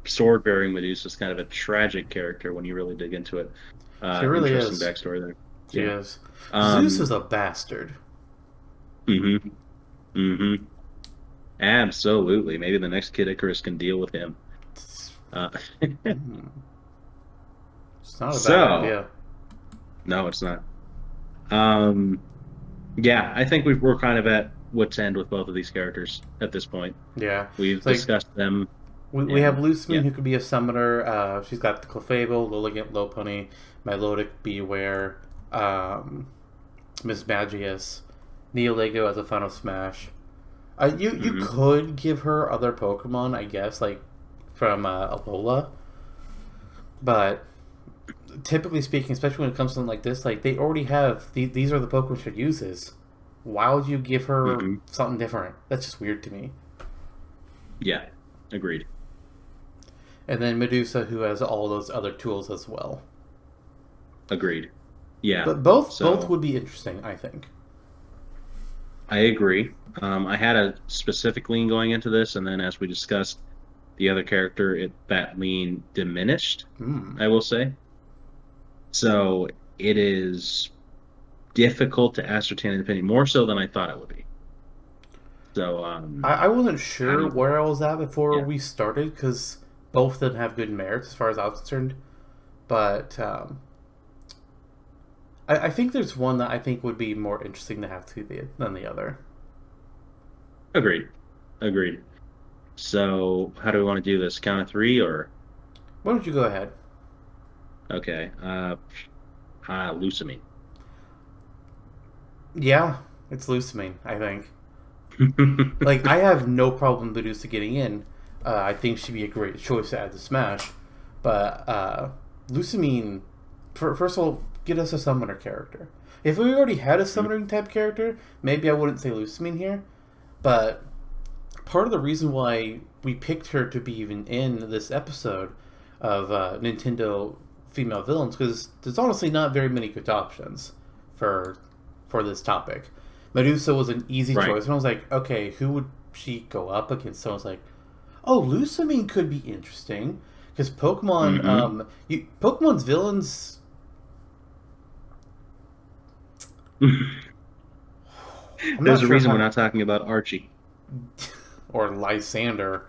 sword-bearing Medusa's kind of a tragic character when you really dig into it. She really Interesting is. backstory there. She Yeah. is. Zeus is Um, a bastard. hmm hmm Absolutely. Maybe the next Kid Icarus can deal with him. Uh, Hmm. It's not a bad so, idea. no, it's not. Um, Yeah, I think we're kind of at wit's end with both of these characters at this point. Yeah. We've It's like discussed them, we have and Lusamine yeah. who could be a summoner. She's got the Clefable, Lilligant, Lopunny, Milotic, Beware, um, Miss Magius, Neolego as a final smash. You Hmm. could give her other Pokemon, I guess, like from Alola, but typically speaking, especially when it comes to something like this, like they already have these are the Pokemon she uses. Why would you give her Hmm. something different? That's just weird to me. Yeah, agreed. And then Medusa, who has all those other tools as well. Agreed. Yeah. But both So would be interesting, I think. I agree. I had a specific lean going into this, and then as we discussed the other character, that lean diminished, Hmm. I will say. So it is difficult to ascertain an opinion, more so than I thought it would be. So I wasn't how do sure you where I was at before yeah. we started because both of them have good merits as far as I was concerned. But I think there's one that I think would be more interesting to have than the other. Agreed. Agreed. So how do we want to do this? Count of three or Why don't you go ahead? okay. Lusamine. Yeah, it's Lusamine, I think. Like, I have no problem with Medusa getting in. I think she'd be a great choice to add to Smash. But Lusamine, first of all, get us a summoner character. If we already had a summoning type character, maybe I wouldn't say Lusamine here. But part of the reason why we picked her to be even in this episode of Nintendo female villains, because there's honestly not very many good options for for this topic. Medusa was an easy Right. choice, and I was like, okay, who would she go up against? So I was like, oh, Lusamine could be interesting because Hmm. Pokemon's villains. I'm not There's a sure reason we're how, not talking about Archie. or Lysander,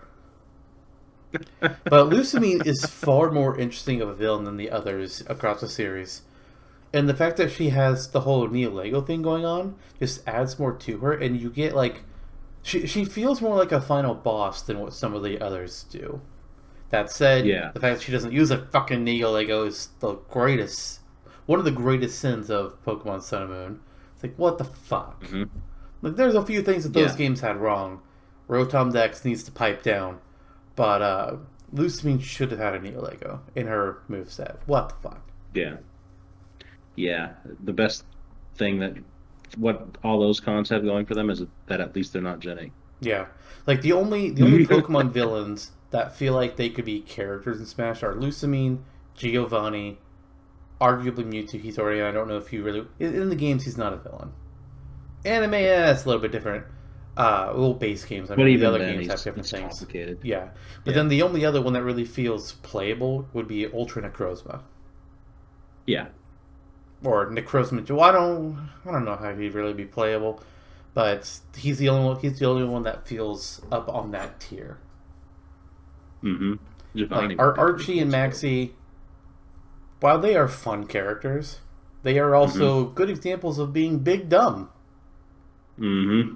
but Lusamine is far more interesting of a villain than the others across the series. And the fact that she has the whole Neo Lego thing going on just adds more to her, and you get like she feels more like a final boss than what some of the others do. That said, Yeah. the fact that she doesn't use a fucking Neo Lego is the greatest, one of the greatest sins of Pokemon Sun and Moon. It's like what the fuck. Hmm. Like there's a few things that those Yeah. games had wrong. Rotom Dex needs to pipe down, but Lusamine should have had a Neo Lego in her moveset. What the fuck? Yeah. Yeah. The best thing that what all those cons have going for them is that at least they're not Gen 8. Yeah, like the only Pokemon villains that feel like they could be characters in Smash are Lusamine, Giovanni, arguably Mewtwo. He's already. I don't know if he really in the games he's not a villain. Anime, yeah, it's a little bit different. Little base games. I But mean, the even other then, games have different it's things. complicated. Yeah, but Yeah. then the only other one that really feels playable would be Ultra Necrozma Yeah. or Necrozma. I don't know how he'd really be playable, but he's the only one. He's the only one that feels up on that tier. Hmm. Like Giovanni would be pretty Archie cool and still. Maxie, while they are fun characters, they are Hmm. also good examples of being big dumb. Hmm.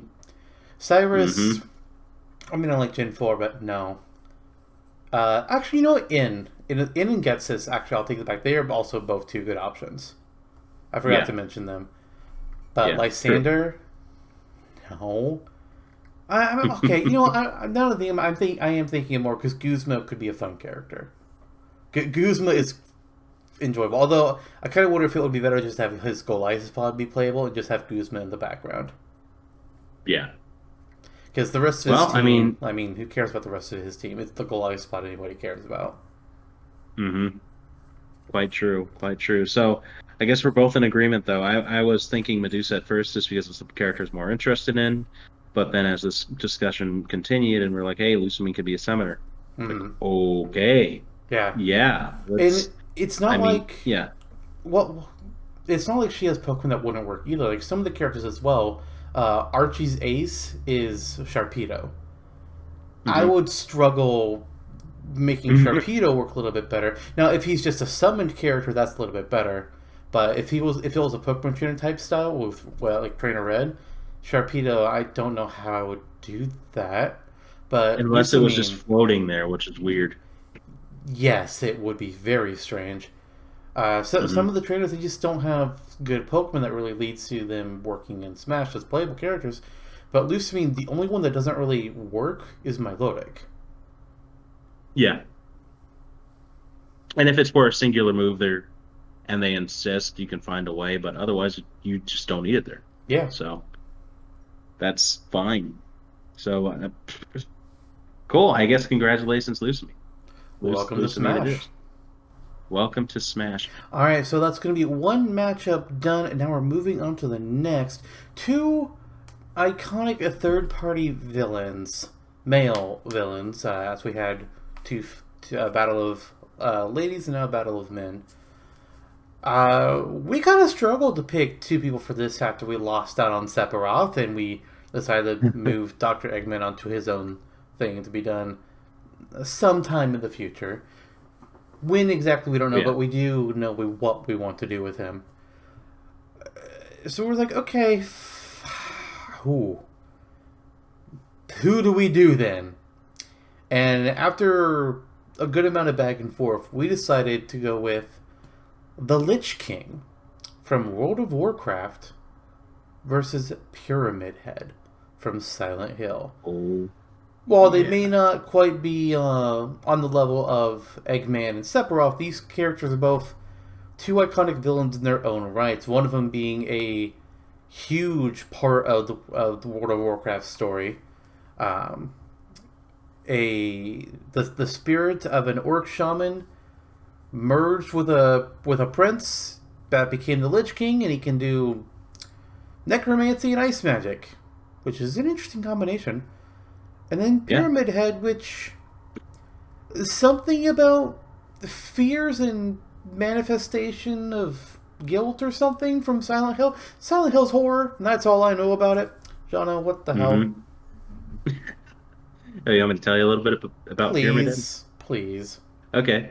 Cyrus, Hmm. I mean, I like Gen 4, but no. Actually, you know what? In and Getsis, actually, I'll take it back. They are also both two good options. I forgot Yeah. to mention them. But Yeah. True. Lysander, no. Okay, you know, now that I am thinking of more because Guzma could be a fun character. Guzma is enjoyable. Although I kind of wonder if it would be better just to have his Goliath pod be playable and just have Guzman in the background. Yeah. Because the rest of his Well, I team, mean, I mean, who cares about the rest of his team? It's the Goliath spot anybody cares about. hmm quite true. Quite true. So I guess we're both in agreement, though. I was thinking Medusa at first just because it's the character I was more interested in. But then as this discussion continued and we're like, hey, Lusamine could be a summoner. Like, Hmm. okay. Yeah, Yeah. and it's I not mean, like yeah. well, it's not like she has Pokemon that wouldn't work either. Like some of the characters as well. Archie's ace is Sharpedo. I Hmm. would struggle making Sharpedo work a little bit better. Now, if he's just a summoned character, that's a little bit better. But if it was a Pokemon trainer type style with like Trainer Red, Sharpedo, I don't know how I would do that. But Unless it was just Lusamine, floating there, which is weird. yes, it would be very strange. Some Hmm. of the trainers they just don't have good Pokemon that really leads to them working in Smash as playable characters. But Lusamine, the only one that doesn't really work is Milotic. Yeah, and if it's for a singular move there and they insist, you can find a way, but otherwise you just don't need it there. Yeah, So that's fine. So cool. I guess congratulations, Lucy. welcome to Lusamine it Smash. is. Welcome to Smash. All right, so that's going to be one matchup done, and now we're moving on to the next. Two iconic third-party villains, male villains, as we had a battle of ladies and now a battle of men. We kind of struggled to pick two people for this after we lost out on Sephiroth, and we decided to move Dr. Eggman onto his own thing to be done sometime in the future. When exactly, we don't know, Yeah. but we do know what we want to do with him. So we're like, okay, who? Who do we do then? And after a good amount of back and forth, we decided to go with the Lich King from World of Warcraft versus Pyramid Head from Silent Hill. Oh, While they may yeah. not quite be on the level of Eggman and Sephiroth, these characters are both two iconic villains in their own rights. One of them being a huge part of the World of Warcraft story. Um, the spirit of an orc shaman merged with a prince that became the Lich King, and he can do necromancy and ice magic, which is an interesting combination. And then Yeah. Pyramid Head, which is something about fears and manifestation of guilt or something from Silent Hill. Silent Hill's horror, and that's all I know about it. Jonno, what the hell? Hmm. Oh, you want me to tell you a little bit about Pyramid Head? Please, please. Okay.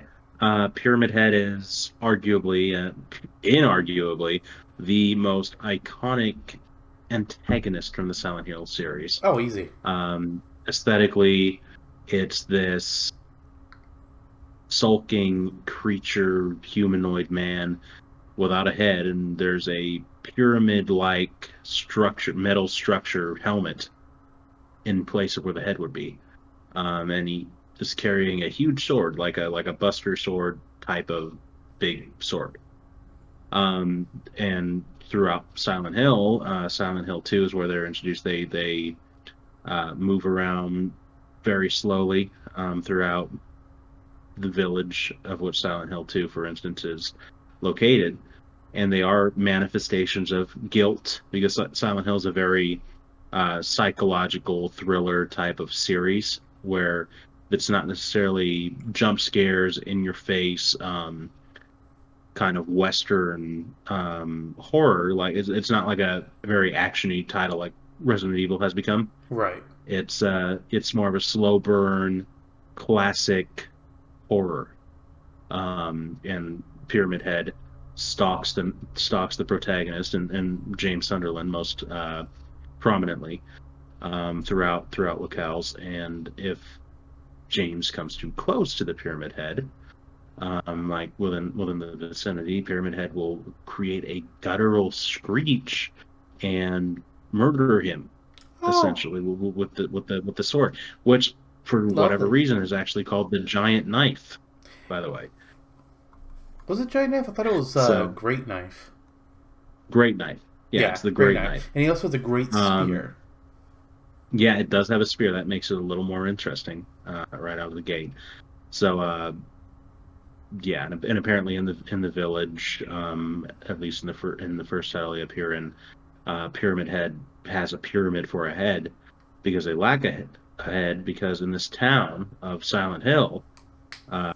Pyramid Head is arguably, inarguably, the most iconic antagonist from the Silent Hill series. Oh, easy. Aesthetically, it's this sulking creature, humanoid man without a head, and there's a pyramid-like structure, metal structure helmet in place of where the head would be. And he is carrying a huge sword, like a Buster sword type of big sword. Um, and throughout Silent Hill 2 is where they're introduced. They move around very slowly throughout the village of which Silent Hill 2, for instance, is located. And they are manifestations of guilt because Silent Hill is a very psychological thriller type of series where it's not necessarily jump scares in your face, kind of Western horror. Like it's not like a very actiony title like Resident Evil has become. Right. It's more of a slow burn, classic horror. And Pyramid Head stalks the protagonist and James Sunderland most prominently throughout locales. And if James comes too close to the Pyramid Head, like within the vicinity, Pyramid Head will create a guttural screech and murder him Oh, essentially with the sword, which for whatever lovely. reason is actually called the giant knife, by the way. Was it Giant Knife? I thought it was So Great Knife. great knife. Yeah, it's Yeah, the Great great Knife. knife. And he also has a great Um, spear. yeah, it does have a spear that makes it a little more interesting right out of the gate. So yeah, and apparently in the village, at least in the first title they appear in, Pyramid Head has a pyramid for a head because they lack a head because in this town of Silent Hill, uh,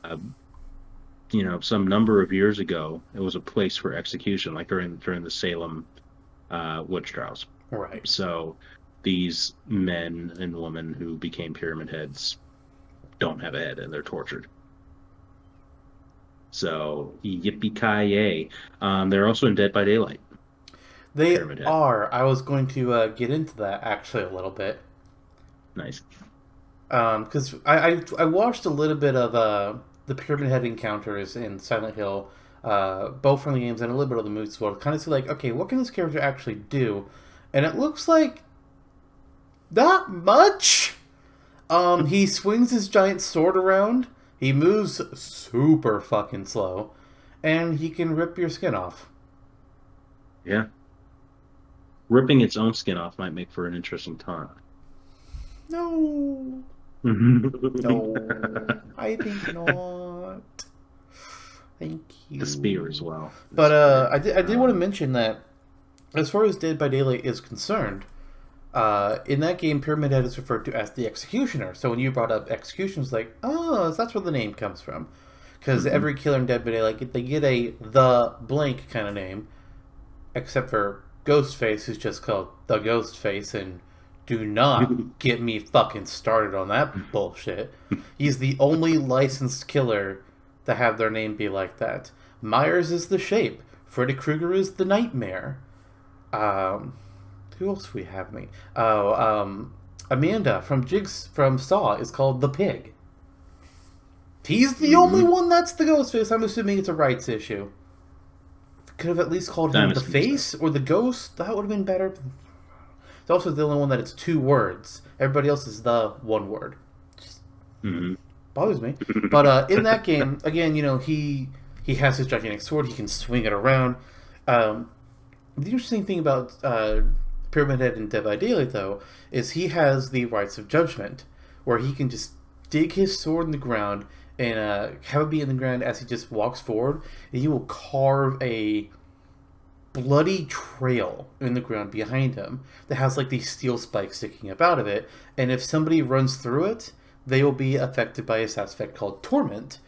some number of years ago, it was a place for execution, like during the Salem witch trials. Right. So these men and women who became pyramid heads don't have a head and they're tortured. So yippee-ki-yay. They're also in Dead by Daylight, They Pyramid Head. are. I was going to get into that actually a little bit. Nice. Because I watched a little bit of the Pyramid Head encounters in Silent Hill, both from the games and a little bit of the movies as well, to kind of see like, okay, what can this character actually do? And it looks like not much. He swings his giant sword around. He moves super fucking slow, and he can rip your skin off. Yeah. Ripping its own skin off might make for an interesting taunt. No, no, I think not. Thank The spear as you. well. The But spear. I did want to mention that as far as Dead by Daylight is concerned, in that game, Pyramid Head is referred to as the Executioner. So when you brought up Executions, like, oh, that's where the name comes from. Because Hmm. every killer in Dead by Daylight, they get a the blank kind of name, except for Ghostface, who's just called the Ghostface, and do not get me fucking started on that bullshit. He's the only licensed killer to have their name be like that. Myers is the Shape. Freddy Krueger is the Nightmare. Um, who else we have me? Oh, Amanda from Saw is called the Pig. He's the only Hmm. one that's the Ghostface. I'm assuming it's a rights issue. Could have at least called I'm him the assuming so. Face or the Ghost. That would have been better. It's also the only one that it's two words. Everybody else is the one word. Just Hmm. bothers me. But in that game, again, he has his gigantic sword. He can swing it around. Um, the interesting thing about Pyramid Head and Dead by Daylight, though, is he has the rights of judgment, where he can just dig his sword in the ground and have it be in the ground as he just walks forward, and he will carve a bloody trail in the ground behind him that has like these steel spikes sticking up out of it. And if somebody runs through it, they will be affected by a side effect called Torment,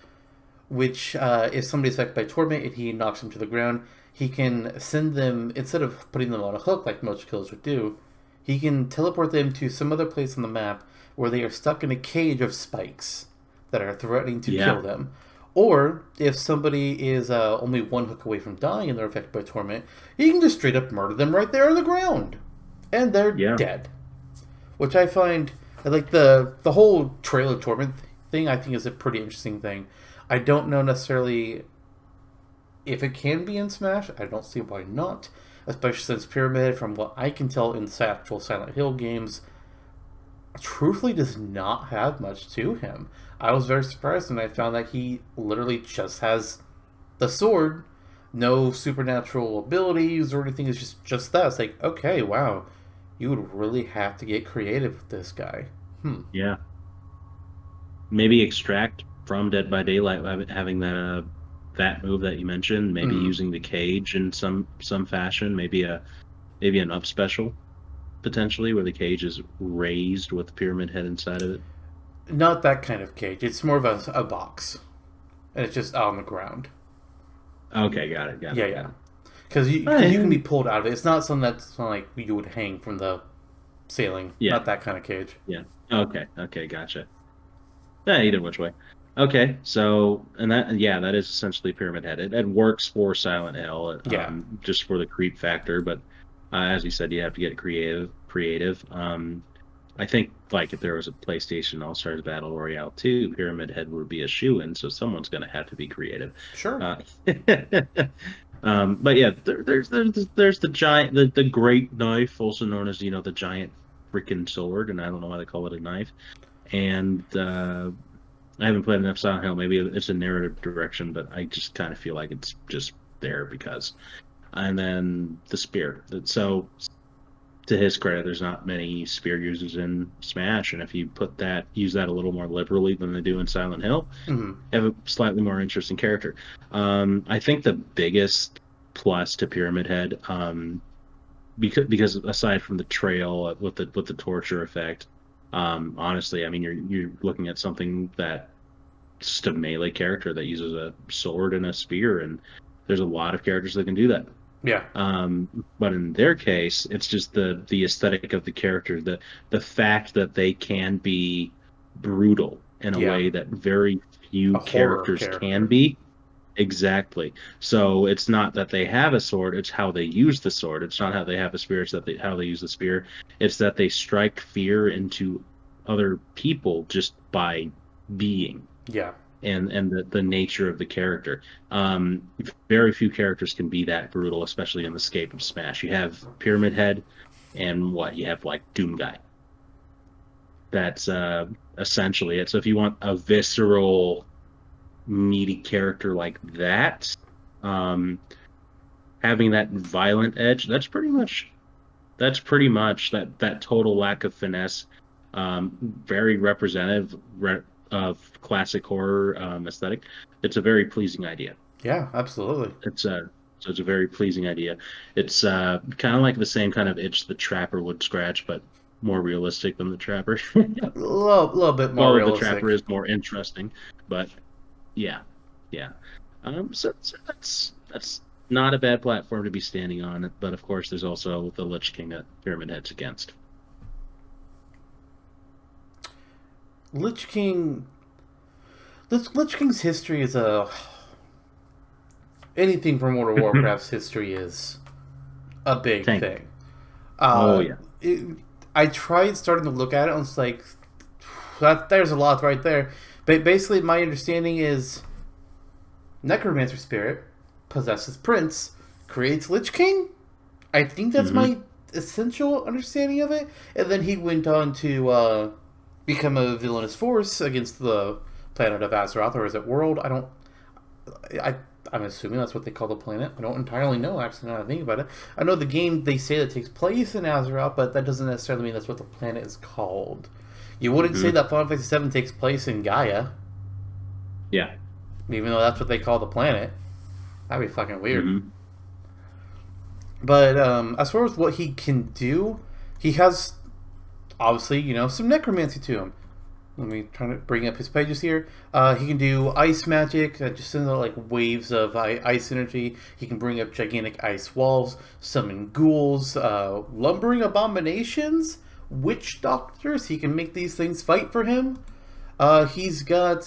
which if somebody's affected by Torment and he knocks them to the ground, he can send them, instead of putting them on a hook like most killers would do, he can teleport them to some other place on the map where they are stuck in a cage of spikes that are threatening to Yeah. kill them. Or if somebody is only one hook away from dying and they're affected by Torment, he can just straight up murder them right there on the ground. And they're Yeah. dead. Which I find, like the whole Trail of Torment thing, I think is a pretty interesting thing. I don't know necessarily if it can be in Smash. I don't see why not, especially since Pyramid, from what I can tell in the actual Silent Hill games, truthfully does not have much to him. I was very surprised when I found that he literally just has the sword, no supernatural abilities or anything. It's just that. It's like, okay, wow, you would really have to get creative with this guy. Hmm. Yeah. Maybe extract from Dead by Daylight having that move that you mentioned. Maybe Mm. using the cage in some fashion. Maybe an up special potentially where the cage is raised with Pyramid Head inside of it. Not that kind of cage. It's more of a box, and it's just on the ground. Okay, got it, got Yeah, it, yeah. got it. Because you can be pulled out of it. It's not something that's like you would hang from the ceiling. Yeah, Not that kind of cage. yeah. Okay, okay, gotcha. Yeah, either which way. Okay, so and that is essentially Pyramid Head. It works for Silent Hill, Yeah. just for the creep factor, but as you said, you have to get creative. I think like if there was a PlayStation All Stars Battle Royale 2, Pyramid Head would be a shoe-in, so someone's going to have to be creative. Sure. Uh, but yeah, there's the giant, the great knife, also known as the giant freaking sword, and I don't know why they call it a knife. And I haven't played enough Silent Hill. Maybe it's a narrative direction, but I just kind of feel like it's just there because. And then the spear. So to his credit, there's not many spear users in Smash, and if you use that a little more liberally than they do in Silent Hill, Mm-hmm. you have a slightly more interesting character. I think the biggest plus to Pyramid Head, because aside from the trail with the torture effect, honestly, I mean you're looking at something that just a melee character that uses a sword and a spear, and there's a lot of characters that can do that. Yeah. But in their case, it's just the aesthetic of the character, the fact that they can be brutal in a Yeah. way that very A few horror characters can character. be. Exactly. So it's not that they have a sword, it's how they use the sword. It's not how they have a spear, it's how they use the spear. It's that they strike fear into other people just by being Yeah. and the nature of the character. Very few characters can be that brutal, especially in the scape of Smash. You have Pyramid Head and what? You have like Doom Guy. That's essentially it. So if you want a visceral, meaty character like that, um, having that violent edge, that's pretty much that total lack of finesse. Very representative of classic horror aesthetic. It's a very pleasing idea. Yeah, absolutely. It's a so it's a very pleasing idea. It's kind of like the same kind of itch the trapper would scratch, but more realistic than the trapper. A little bit more Although the trapper realistic. is more interesting, but yeah, yeah. So that's not a bad platform to be standing on. But of course, there's also the Lich King that Pyramid Head's against. Lich King. Lich King's history is a anything from World of Warcraft's history is a big Tank. thing. Oh Uh, yeah. it, I tried starting to look at it, and it's like there's a lot right there. But basically, my understanding is Necromancer spirit possesses Prince, creates Lich King. I think that's Hmm. my essential understanding of it. And then he went on to become a villainous force against the planet of Azeroth, or is it World? I don't. I I'm assuming that's what they call the planet. I don't entirely know. Actually, now that I think about it, I know the game they say that takes place in Azeroth, but that doesn't necessarily mean that's what the planet is called. You wouldn't say Hmm. that Final Fantasy VII takes place in Gaia, Yeah. even though that's what they call the planet. That'd be fucking weird. Hmm. But as far as what he can do, he has obviously some necromancy to him. Let me try to bring up his pages here. He can do ice magic that just sends out like waves of ice energy. He can bring up gigantic ice walls, summon ghouls, lumbering abominations, witch doctors. He can make these things fight for him. He's got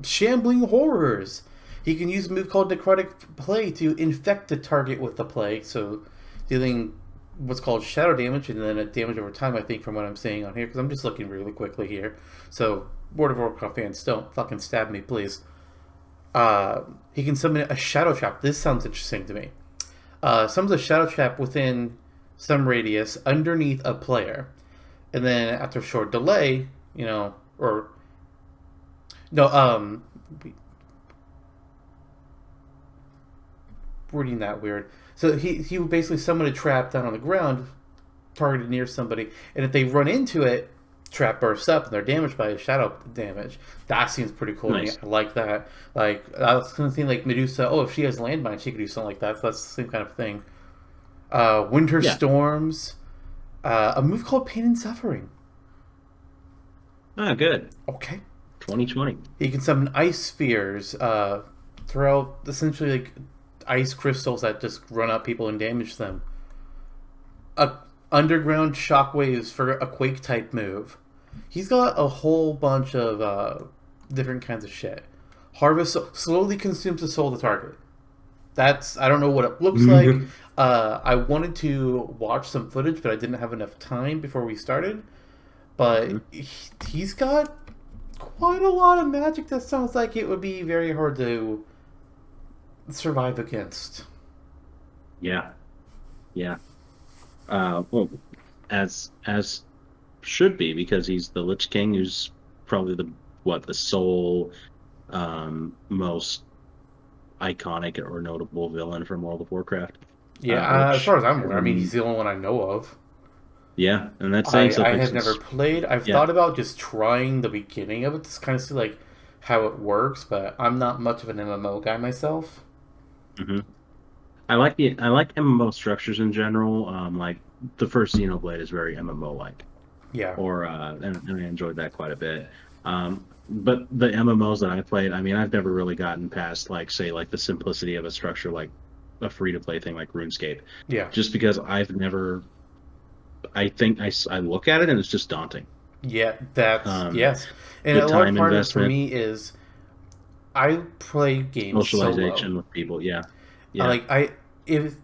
shambling horrors. He can use a move called Necrotic Plague to infect the target with the plague, so dealing what's called shadow damage and then a damage over time, I think, from what I'm seeing on here, because I'm just looking really quickly here. So, World of Warcraft fans, don't fucking stab me, please. He can summon a shadow trap. This sounds interesting to me. Summons a shadow trap within some radius underneath a player. And then after a short delay, or no, wording that weird. So he would basically summon a trap down on the ground, targeted near somebody, and if they run into it, trap bursts up and they're damaged by shadow damage. That seems pretty cool to me. Nice. I like that. Like I was gonna think like Medusa. Oh, if she has landmine, she could do something like that. So that's the same kind of thing. Winter Yeah. storms. A move called pain and suffering. Ah, good. Okay. 2020. He can summon ice spheres. Throw out essentially like ice crystals that just run up people and damage them. A underground shockwaves for a quake type move. He's got a whole bunch of different kinds of shit. Harvest slowly consumes the soul of the target. That's I don't know what it looks like. I wanted to watch some footage, but I didn't have enough time before we started. But he's got quite a lot of magic that sounds like it would be very hard to survive against. Yeah. Yeah. Well, as should be because he's the Lich King, who's probably the sole most iconic or notable villain from World of Warcraft. Yeah, as Which far as I'm aware, I mean, he's the only one I know of. yeah, and that's saying I something have never since played. I've yeah. thought about just trying the beginning of it to kind of see like how it works, but I'm not much of an MMO guy myself. Hmm. I like MMO structures in general. Like the first Xenoblade is very MMO like, Yeah, or and I enjoyed that quite a bit. But the MMOs that I played, I mean, I've never really gotten past like say like the simplicity of a structure like a free to play thing like RuneScape, yeah, just because I've never. I think I look at it and it's just daunting. yeah. That's Um, yes, and the a large time part of it for investment. me is I play games solo. Socialization with people. Yeah. I Yeah. like I if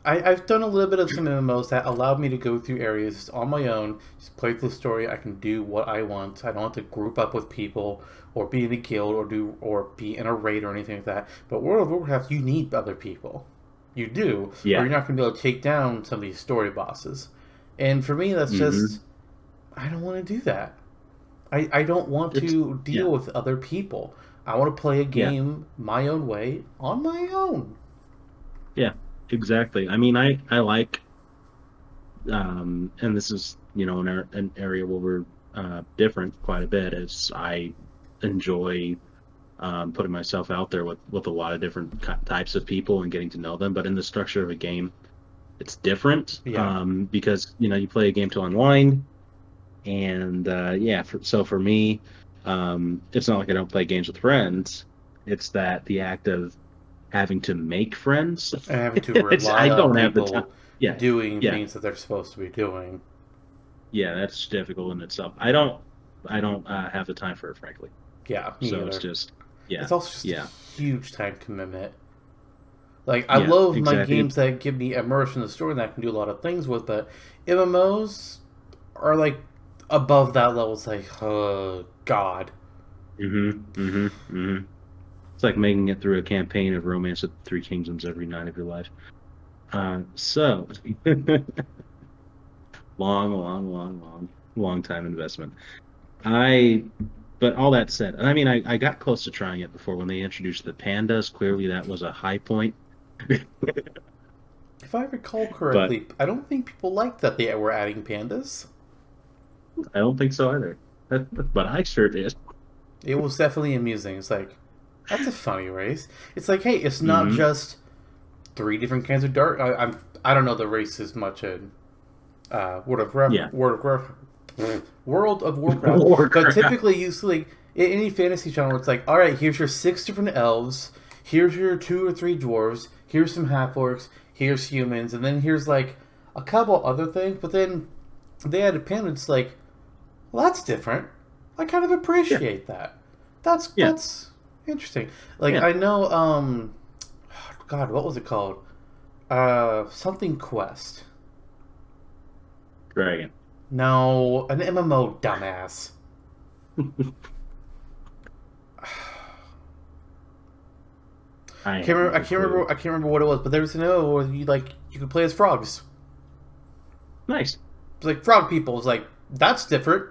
I've done a little bit of some MMOs that allowed me to go through areas on my own, just play through the story. I can do what I want. I don't have to group up with people or be in a guild or be in a raid or anything like that. But World of Warcraft, you need other people. You do, or Yeah. you're not going to be able to take down some of these story bosses. And for me, that's Hmm. just I don't want to do that. I don't want It's to yeah. deal with other people. I want to play a Yeah. game my own way on my own. Yeah. Exactly. I mean, I like and this is an area where we're different quite a bit. Is I enjoy putting myself out there with a lot of different types of people and getting to know them. But in the structure of a game, it's different Yeah, because you play a game to unwind, and yeah. So for me, it's not like I don't play games with friends. It's that the act of having to make friends. and having to It's rely I on don't have the time. people Yeah, doing yeah, things that they're supposed to be doing. yeah. That's difficult in itself. I don't have the time for it, frankly. Yeah, me So it's either. just yeah, It's also just a yeah, huge time commitment. Like I yeah. love my Exactly. games that give me immersion in the story and that I can do a lot of things with, but MMOs are like above that level. It's like, oh God. It's like making it through a campaign of Romance of the Three Kingdoms every night of your life. So long time investment. I, but all that said, I mean, I got close to trying it before when they introduced the pandas. Clearly, that was a high point. If I recall But correctly, I don't think people liked that they were adding pandas. I don't think so either. But I sure did. It was definitely amusing. It's like, that's a funny race. It's like, hey, it's not Hmm. just three different kinds of dark. I don't know the race as much in Yeah. World of Warcraft, but Warcraft. typically you see like in any fantasy genre, it's like, all right, here's your six different elves, here's your two or three dwarves, here's some half orcs, here's humans, and then here's like a couple other things. But then they added panda. It's like, well, that's different. I kind of Yeah. appreciate that. Yeah. That's interesting. Like Yeah. I know, God, what was it called? Something Quest. Dragon. No, an MMO, dumbass. I have I no can't clue. remember. I can't remember what it was. But there was an MMO where you could play as frogs. Nice. It's like frog people. It's like that's different.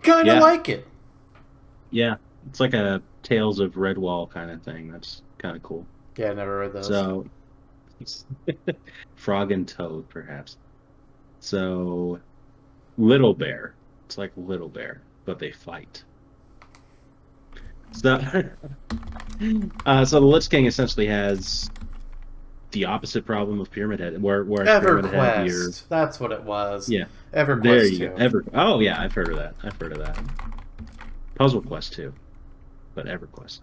Kind of Yeah. like it. Yeah. It's like a Tales of Redwall kind of thing. That's kind of cool. Yeah, I never read those. So, Frog and Toad, perhaps. So, Little Bear. It's like Little Bear, but they fight. So, so the Lich King essentially has the opposite problem of Pyramid Head, whereas Pyramid Head, you're EverQuest. That's what it was. yeah, there EverQuest you go. too. Oh yeah, I've heard of that. I've heard of that. Puzzle Quest too, but EverQuest.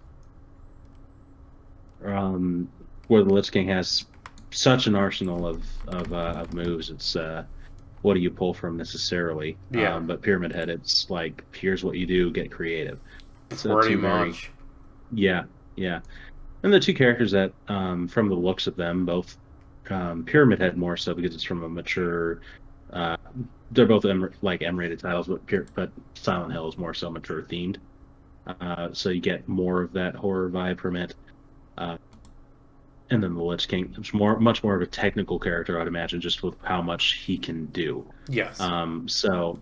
Um, where the Lich King has such an arsenal of moves. It's what do you pull from necessarily? Yeah, But Pyramid Head, it's like here's what you do, get creative. So pretty two very much. yeah, yeah. And the two characters that, from the looks of them, both Pyramid Head more so because it's from a mature. Uh, they're both like M-rated titles, but Silent Hill is more so mature themed. So you get more of that horror vibe from it. Uh, and then the Lich King is much more of a technical character, I'd imagine, just with how much he can do. Yes. So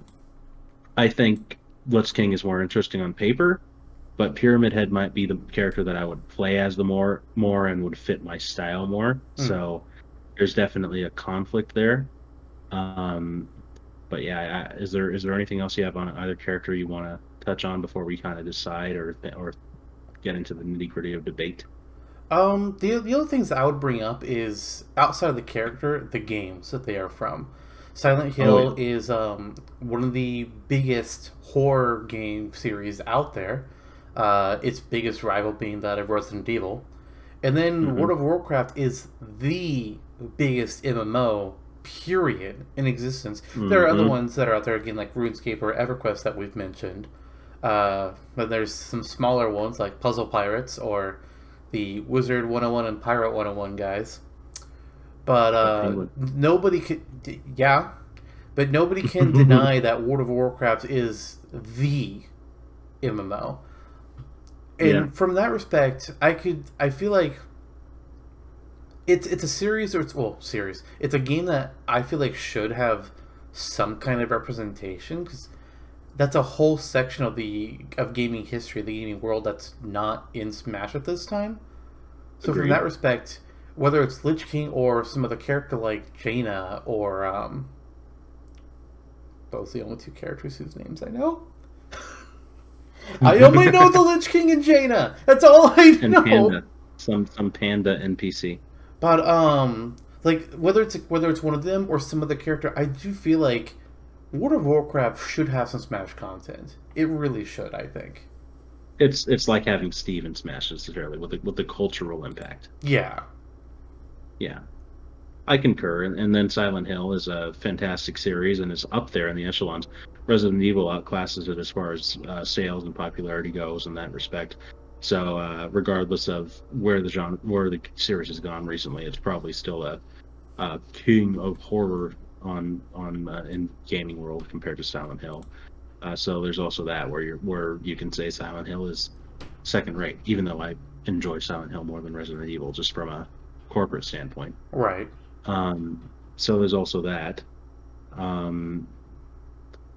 I think Lich King is more interesting on paper, but Pyramid Head might be the character that I would play as the more and would fit my style more. Hmm. So there's definitely a conflict there. Um, but yeah, is there anything else you have on either character you want to touch on before we kind of decide or get into the nitty gritty of debate? The other things that I would bring up is outside of the character, the games that they are from. Silent Oh yeah. Hill is one of the biggest horror game series out there. Its biggest rival being that of Resident Evil. And then Hmm. World of Warcraft is the biggest MMO period in existence. There are other Hmm. ones that are out there again, like RuneScape or EverQuest that we've mentioned. Then there's some smaller ones like Puzzle Pirates or the Wizard 101 and Pirate 101 guys. But The Penguin. nobody could, yeah, but nobody can deny that World of Warcraft is the MMO. Yeah, And from that respect, I feel like it's a series or series. It's a game that I feel like should have some kind of representation because that's a whole section of gaming history, the gaming world that's not in Smash at this time. So from agreed. that respect, whether it's Lich King or some other character like Jaina or those are the only two characters whose names I know. I only know the Lich King and Jaina. That's all I And know. Panda, some Panda NPC. But like whether it's one of them or some other character, I do feel like World of Warcraft should have some Smash content. It really should, I think. It's like having Steve in Smash necessarily with the cultural impact. Yeah. Yeah, I concur. And then Silent Hill is a fantastic series and is up there in the echelons. Resident Evil outclasses it as far as sales and popularity goes in that respect. So regardless of where the series has gone recently, it's probably still a king of horror on in gaming world compared to Silent Hill. So there's also that where you can say Silent Hill is second rate, even though I enjoy Silent Hill more than Resident Evil, just from a corporate standpoint. Right. So there's also that. Um,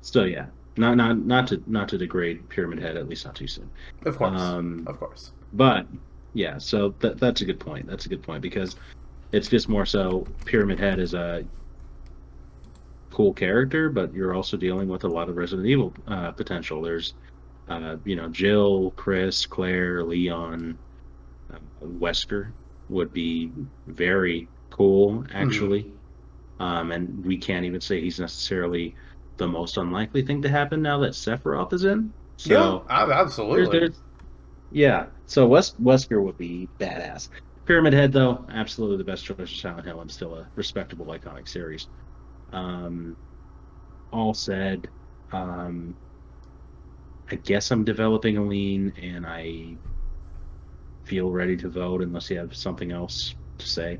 Still, yeah, not to degrade Pyramid Head, at least not too soon. Of course. Um, Of course. but yeah, so that's a good point. That's a good point because it's just more so Pyramid Head is a cool character, but you're also dealing with a lot of Resident Evil potential. There's Jill, Chris, Claire, Leon, Wesker would be very cool Hmm. actually. And we can't even say he's necessarily the most unlikely thing to happen now that Sephiroth is in. Yeah, So there's absolutely. there's yeah. So Wesker would be badass. Pyramid Head though, absolutely the best choice for Silent Hill and still a respectable iconic series. Um, all said, um, I guess I'm developing a lean and I feel ready to vote unless you have something else to say.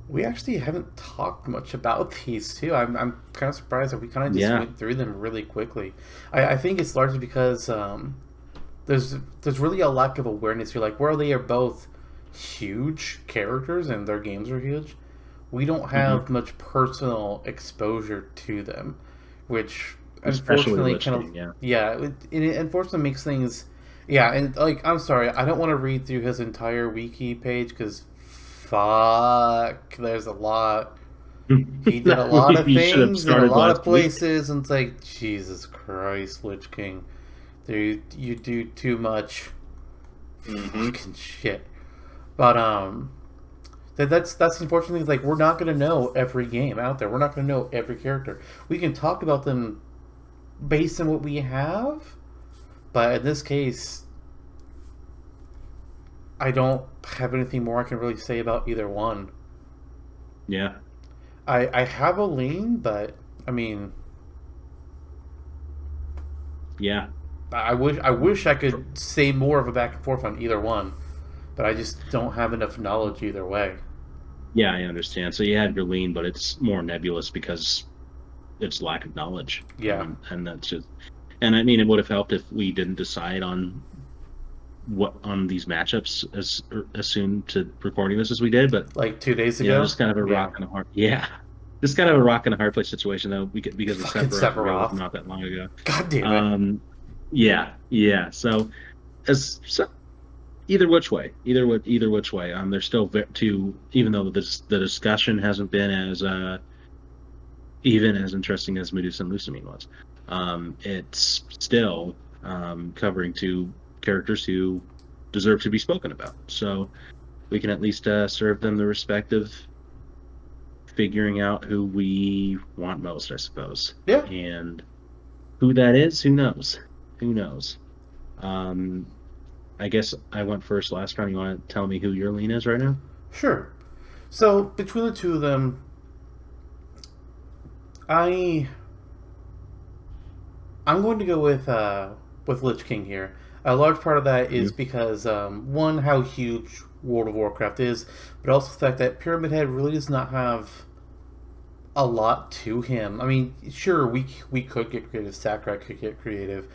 We actually haven't talked much about these two. I'm kind of surprised that we kind of just Yeah. went through them really quickly. I think it's largely because there's really a lack of awareness here. Like where they are both huge characters and their games are huge, we don't Hmm. have much personal exposure to them, which Especially unfortunately Lich kind of King, yeah. it unfortunately makes things yeah. And like I'm sorry, I don't want to read through his entire wiki page because fuck, there's a lot. He did a lot of You should have things in a started lot last of week. places, and it's like Jesus Christ, Lich King, dude, you do too much Hmm. fucking shit. But that's unfortunately like we're not gonna know every game out there. We're not gonna know every character. We can talk about them based on what we have, but in this case, I don't have anything more I can really say about either one. Yeah. I have a lean, but I mean, Yeah. I wish I could say more of a back and forth on either one, but I just don't have enough knowledge either way. Yeah, I understand. So you have your lean, but it's more nebulous because it's lack of knowledge. Yeah, And that's just, and I mean, it would have helped if we didn't decide on what on these matchups as soon to recording this as we did, but like 2 days ago. just kind of a Yeah, rock and a hard, yeah, just kind of a rock and a hard place situation though, because of fucking Sephiroth revealed Sephiroth. not that long ago. God damn it. Um, yeah, yeah. So so either which way, there's still to even though the discussion hasn't been as even as interesting as Medusa and Lusamine was. It's still covering two characters who deserve to be spoken about. So we can at least serve them the respect of figuring out who we want most, I suppose. Yeah, And who that is, who knows? Who knows? Um, I guess I went first last round. You want to tell me who your lean is right now? sure. So between the two of them, I I'm going to go with Lich King here. A large part of that is Mhm. because one, how huge World of Warcraft is, but also the fact that Pyramid Head really does not have a lot to him. I mean, sure, we could get creative, Sakurai could get creative,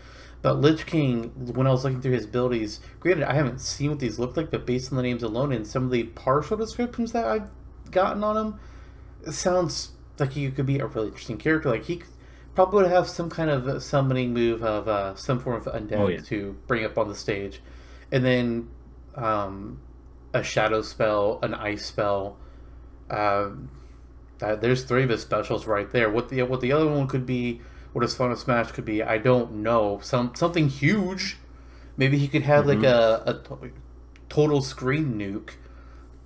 but Lich King, when I was looking through his abilities, granted, I haven't seen what these look like, but based on the names alone and some of the partial descriptions that I've gotten on him, it sounds like he could be a really interesting character. Like he probably would have some kind of summoning move of some form of Oh undead yeah. to bring up on the stage, and then a shadow spell, an ice spell. Um, there's three of his specials right there. What the other one could be, what his final smash could be, I don't know. Something huge. Maybe he could have like Hmm. a total screen nuke,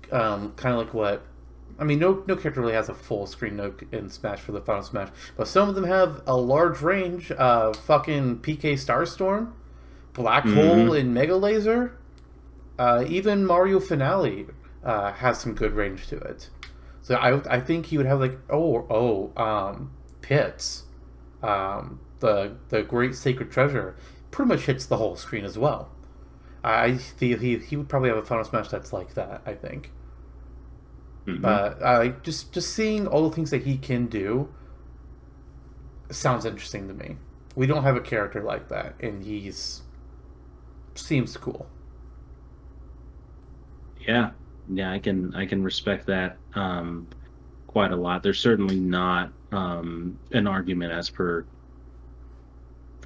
kind of like what. I mean, no character really has a full screen nuke in Smash for the final Smash, but some of them have a large range. Fucking PK Starstorm, Black Hole, Hmm. and Mega Laser. Even Mario Finale has some good range to it. So I think he would have like Pits, the Great Sacred Treasure, pretty much hits the whole screen as well. I feel he would probably have a final smash that's like that. I think, Hmm. but just seeing all the things that he can do sounds interesting to me. We don't have a character like that, and he's seems cool. Yeah. Yeah, I can respect that quite a lot. There's certainly not an argument as per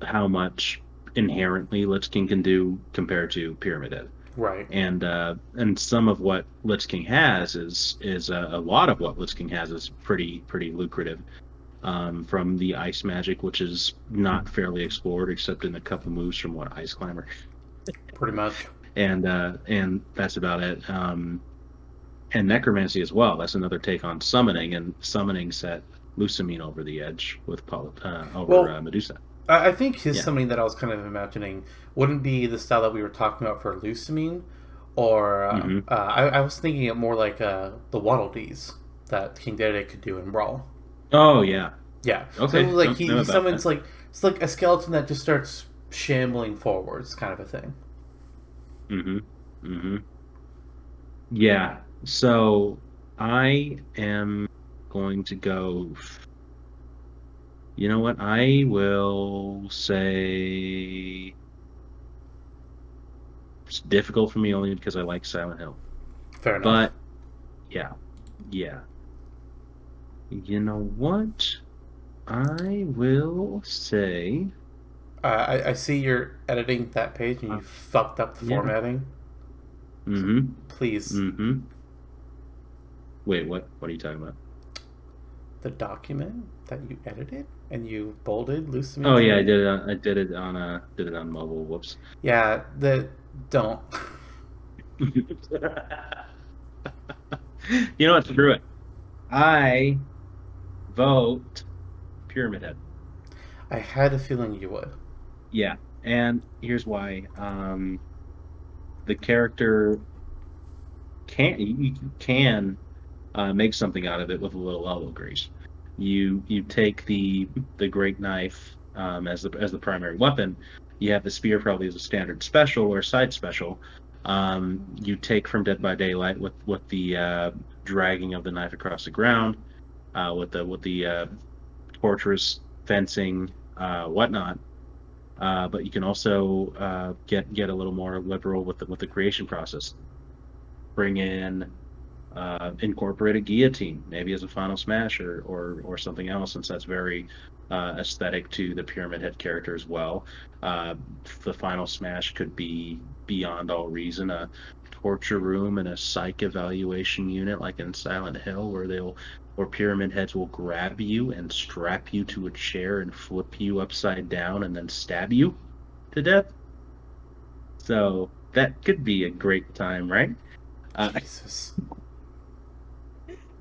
how much inherently Lich King can do compared to Pyramid Head. Right. And some of what Lich King has is a lot of what Lich King has is pretty lucrative. From the ice magic, which is not fairly explored except in a couple moves from what Ice Climber, Pretty much. and that's about it. And necromancy as well. That's another take on summoning, and summoning set Lusamine over the edge with over Well, Medusa. I think his Yeah. something that I was kind of imagining wouldn't be the style that we were talking about for Lusamine, or Hmm. I was thinking it more like the Waddle Dees that King Dedede could do in Brawl. Oh yeah. Yeah, so Okay. like Don't know he about summons that. like it's like a skeleton that just starts shambling forwards, kind of a thing. Hmm. Hmm. Yeah. So I am going to go. You know what? I will say it's difficult for me only because I like Silent Hill. Fair enough. But yeah, yeah. You know what? I will say, I see you're editing that page and uh, you fucked up the yeah. formatting. So Mm-hmm. please, Mm-hmm. Wait, what? What are you talking about? the document that you edited and you bolded Oh Lucamine's yeah, I name. did it on did it on mobile. Whoops. Yeah, the don't. You know what? Screw it. I vote Pyramid Head. I had a feeling you would. Yeah, and here's why. The character you can make something out of it with a little elbow grease. You take the great knife as the primary weapon. You have the spear probably as a standard special or side special. You take from Dead by Daylight with the dragging of the knife across the ground, with the torturous fencing, whatnot. But you can also get a little more liberal with the creation process. Bring in incorporate a guillotine, maybe as a final smash or something else, since that's very aesthetic to the Pyramid Head character as well. Uh, the final smash could be beyond all reason a torture room and a psych evaluation unit, like in Silent Hill, where Pyramid Heads will grab you and strap you to a chair and flip you upside down and then stab you to death. So that could be a great time, right? Uh, Jesus.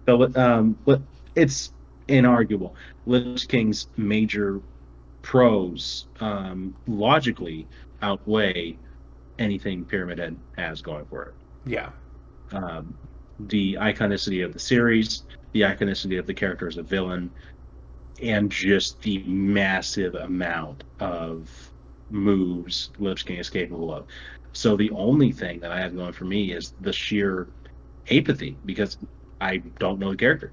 but it's inarguable. Lich King's major pros logically outweigh anything Pyramid Head has going for Yeah. it. The iconicity of the series, the iconicity of the character as a villain, and just the massive amount of moves Lich King is capable of. So the only thing that I have going for me is the sheer apathy because I don't know the character.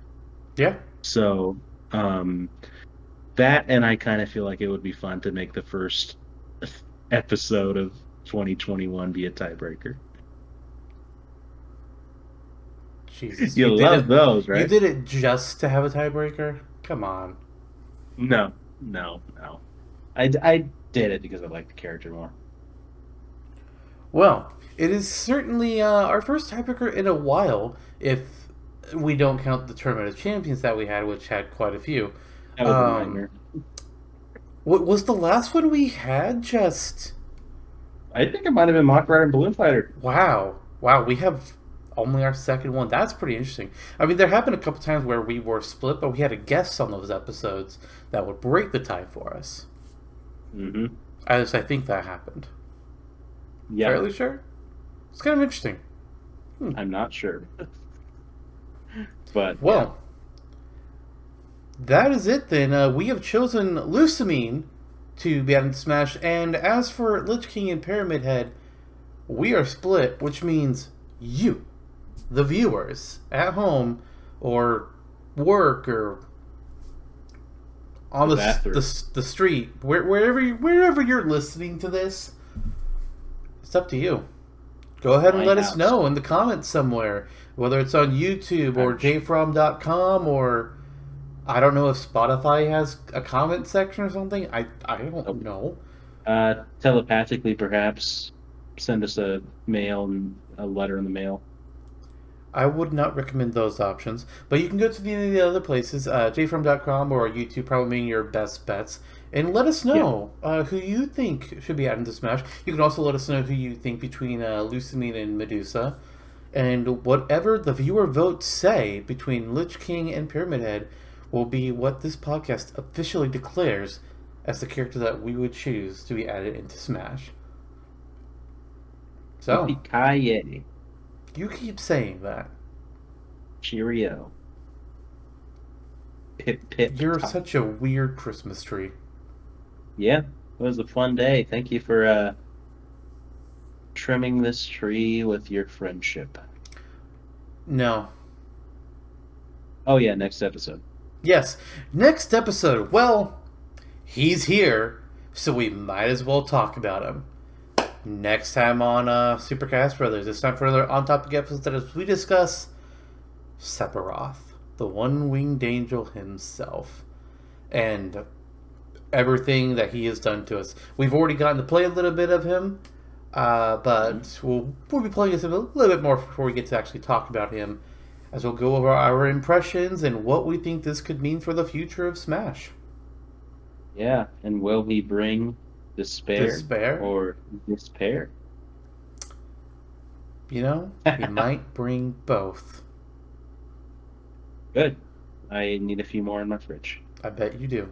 Yeah. So um, that, and I kind of feel like it would be fun to make the first episode of 2021 be a tiebreaker. Jesus, You love those, You right? did it just to have a tiebreaker. Come on. No, no, no. I did it because I like the character more. Well, it is certainly our first tiebreaker in a while, if we don't count the Tournament of Champions that we had, which had quite a few. That was a Um, nightmare. what was the last one we had? Just I think it might have been Mock Rider and Balloon Fighter. wow, wow. We have only our second one. That's pretty interesting. I mean, there have been a couple times where we were split, but we had a guest on those episodes that would break the tie for us. Hmm. As I think that happened. Yeah, Fairly sure. It's kind of interesting. I'm not sure, but yeah, Well, that is it then. We have chosen Lusamine to be added to Smash, and as for Lich King and Pyramid Head, we are split, which means you, the viewers, at home or work or on the bathroom. the street, wherever you're listening to this, it's up to you. Go ahead and My let us house. know in the comments somewhere, whether it's on YouTube or I'm sh- jfrom.com or I don't know if Spotify has a comment section or something. I don't oh, know. telepathically, perhaps send us a mail and a letter in the mail. I would not recommend those options. But you can go to any of the other places, jfrom.com or YouTube, probably being your best bets. And let us Yeah, know who you think should be added to Smash. You can also let us know who you think between Lusamine and Medusa. And whatever the viewer votes say between Lich King and Pyramid Head will be what this podcast officially declares as the character that we would choose to be added into Smash. So, yippee you keep saying that. cheerio, pip pip You're top. such a weird Christmas tree. Yeah, it was a fun day. Thank you for trimming this tree with your friendship. No. Oh yeah, next episode. Yes. Next episode. Well, he's here, so we might as well talk about him. Next time on Supercast Brothers. It's time for another on topic episode as we discuss Sephiroth, the one winged angel himself, and everything that he has done to us. We've already gotten to play a little bit of him, Mhm. but we'll be playing him a little bit more before we get to actually talk about him, as we'll go over our impressions and what we think this could mean for the future of Smash. Yeah, and will he bring despair Despair? or despair? You know, he might bring both. Good. I need a few more in my fridge. I bet you do.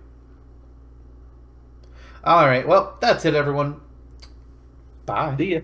All right, well, that's it, everyone. Bye. See ya.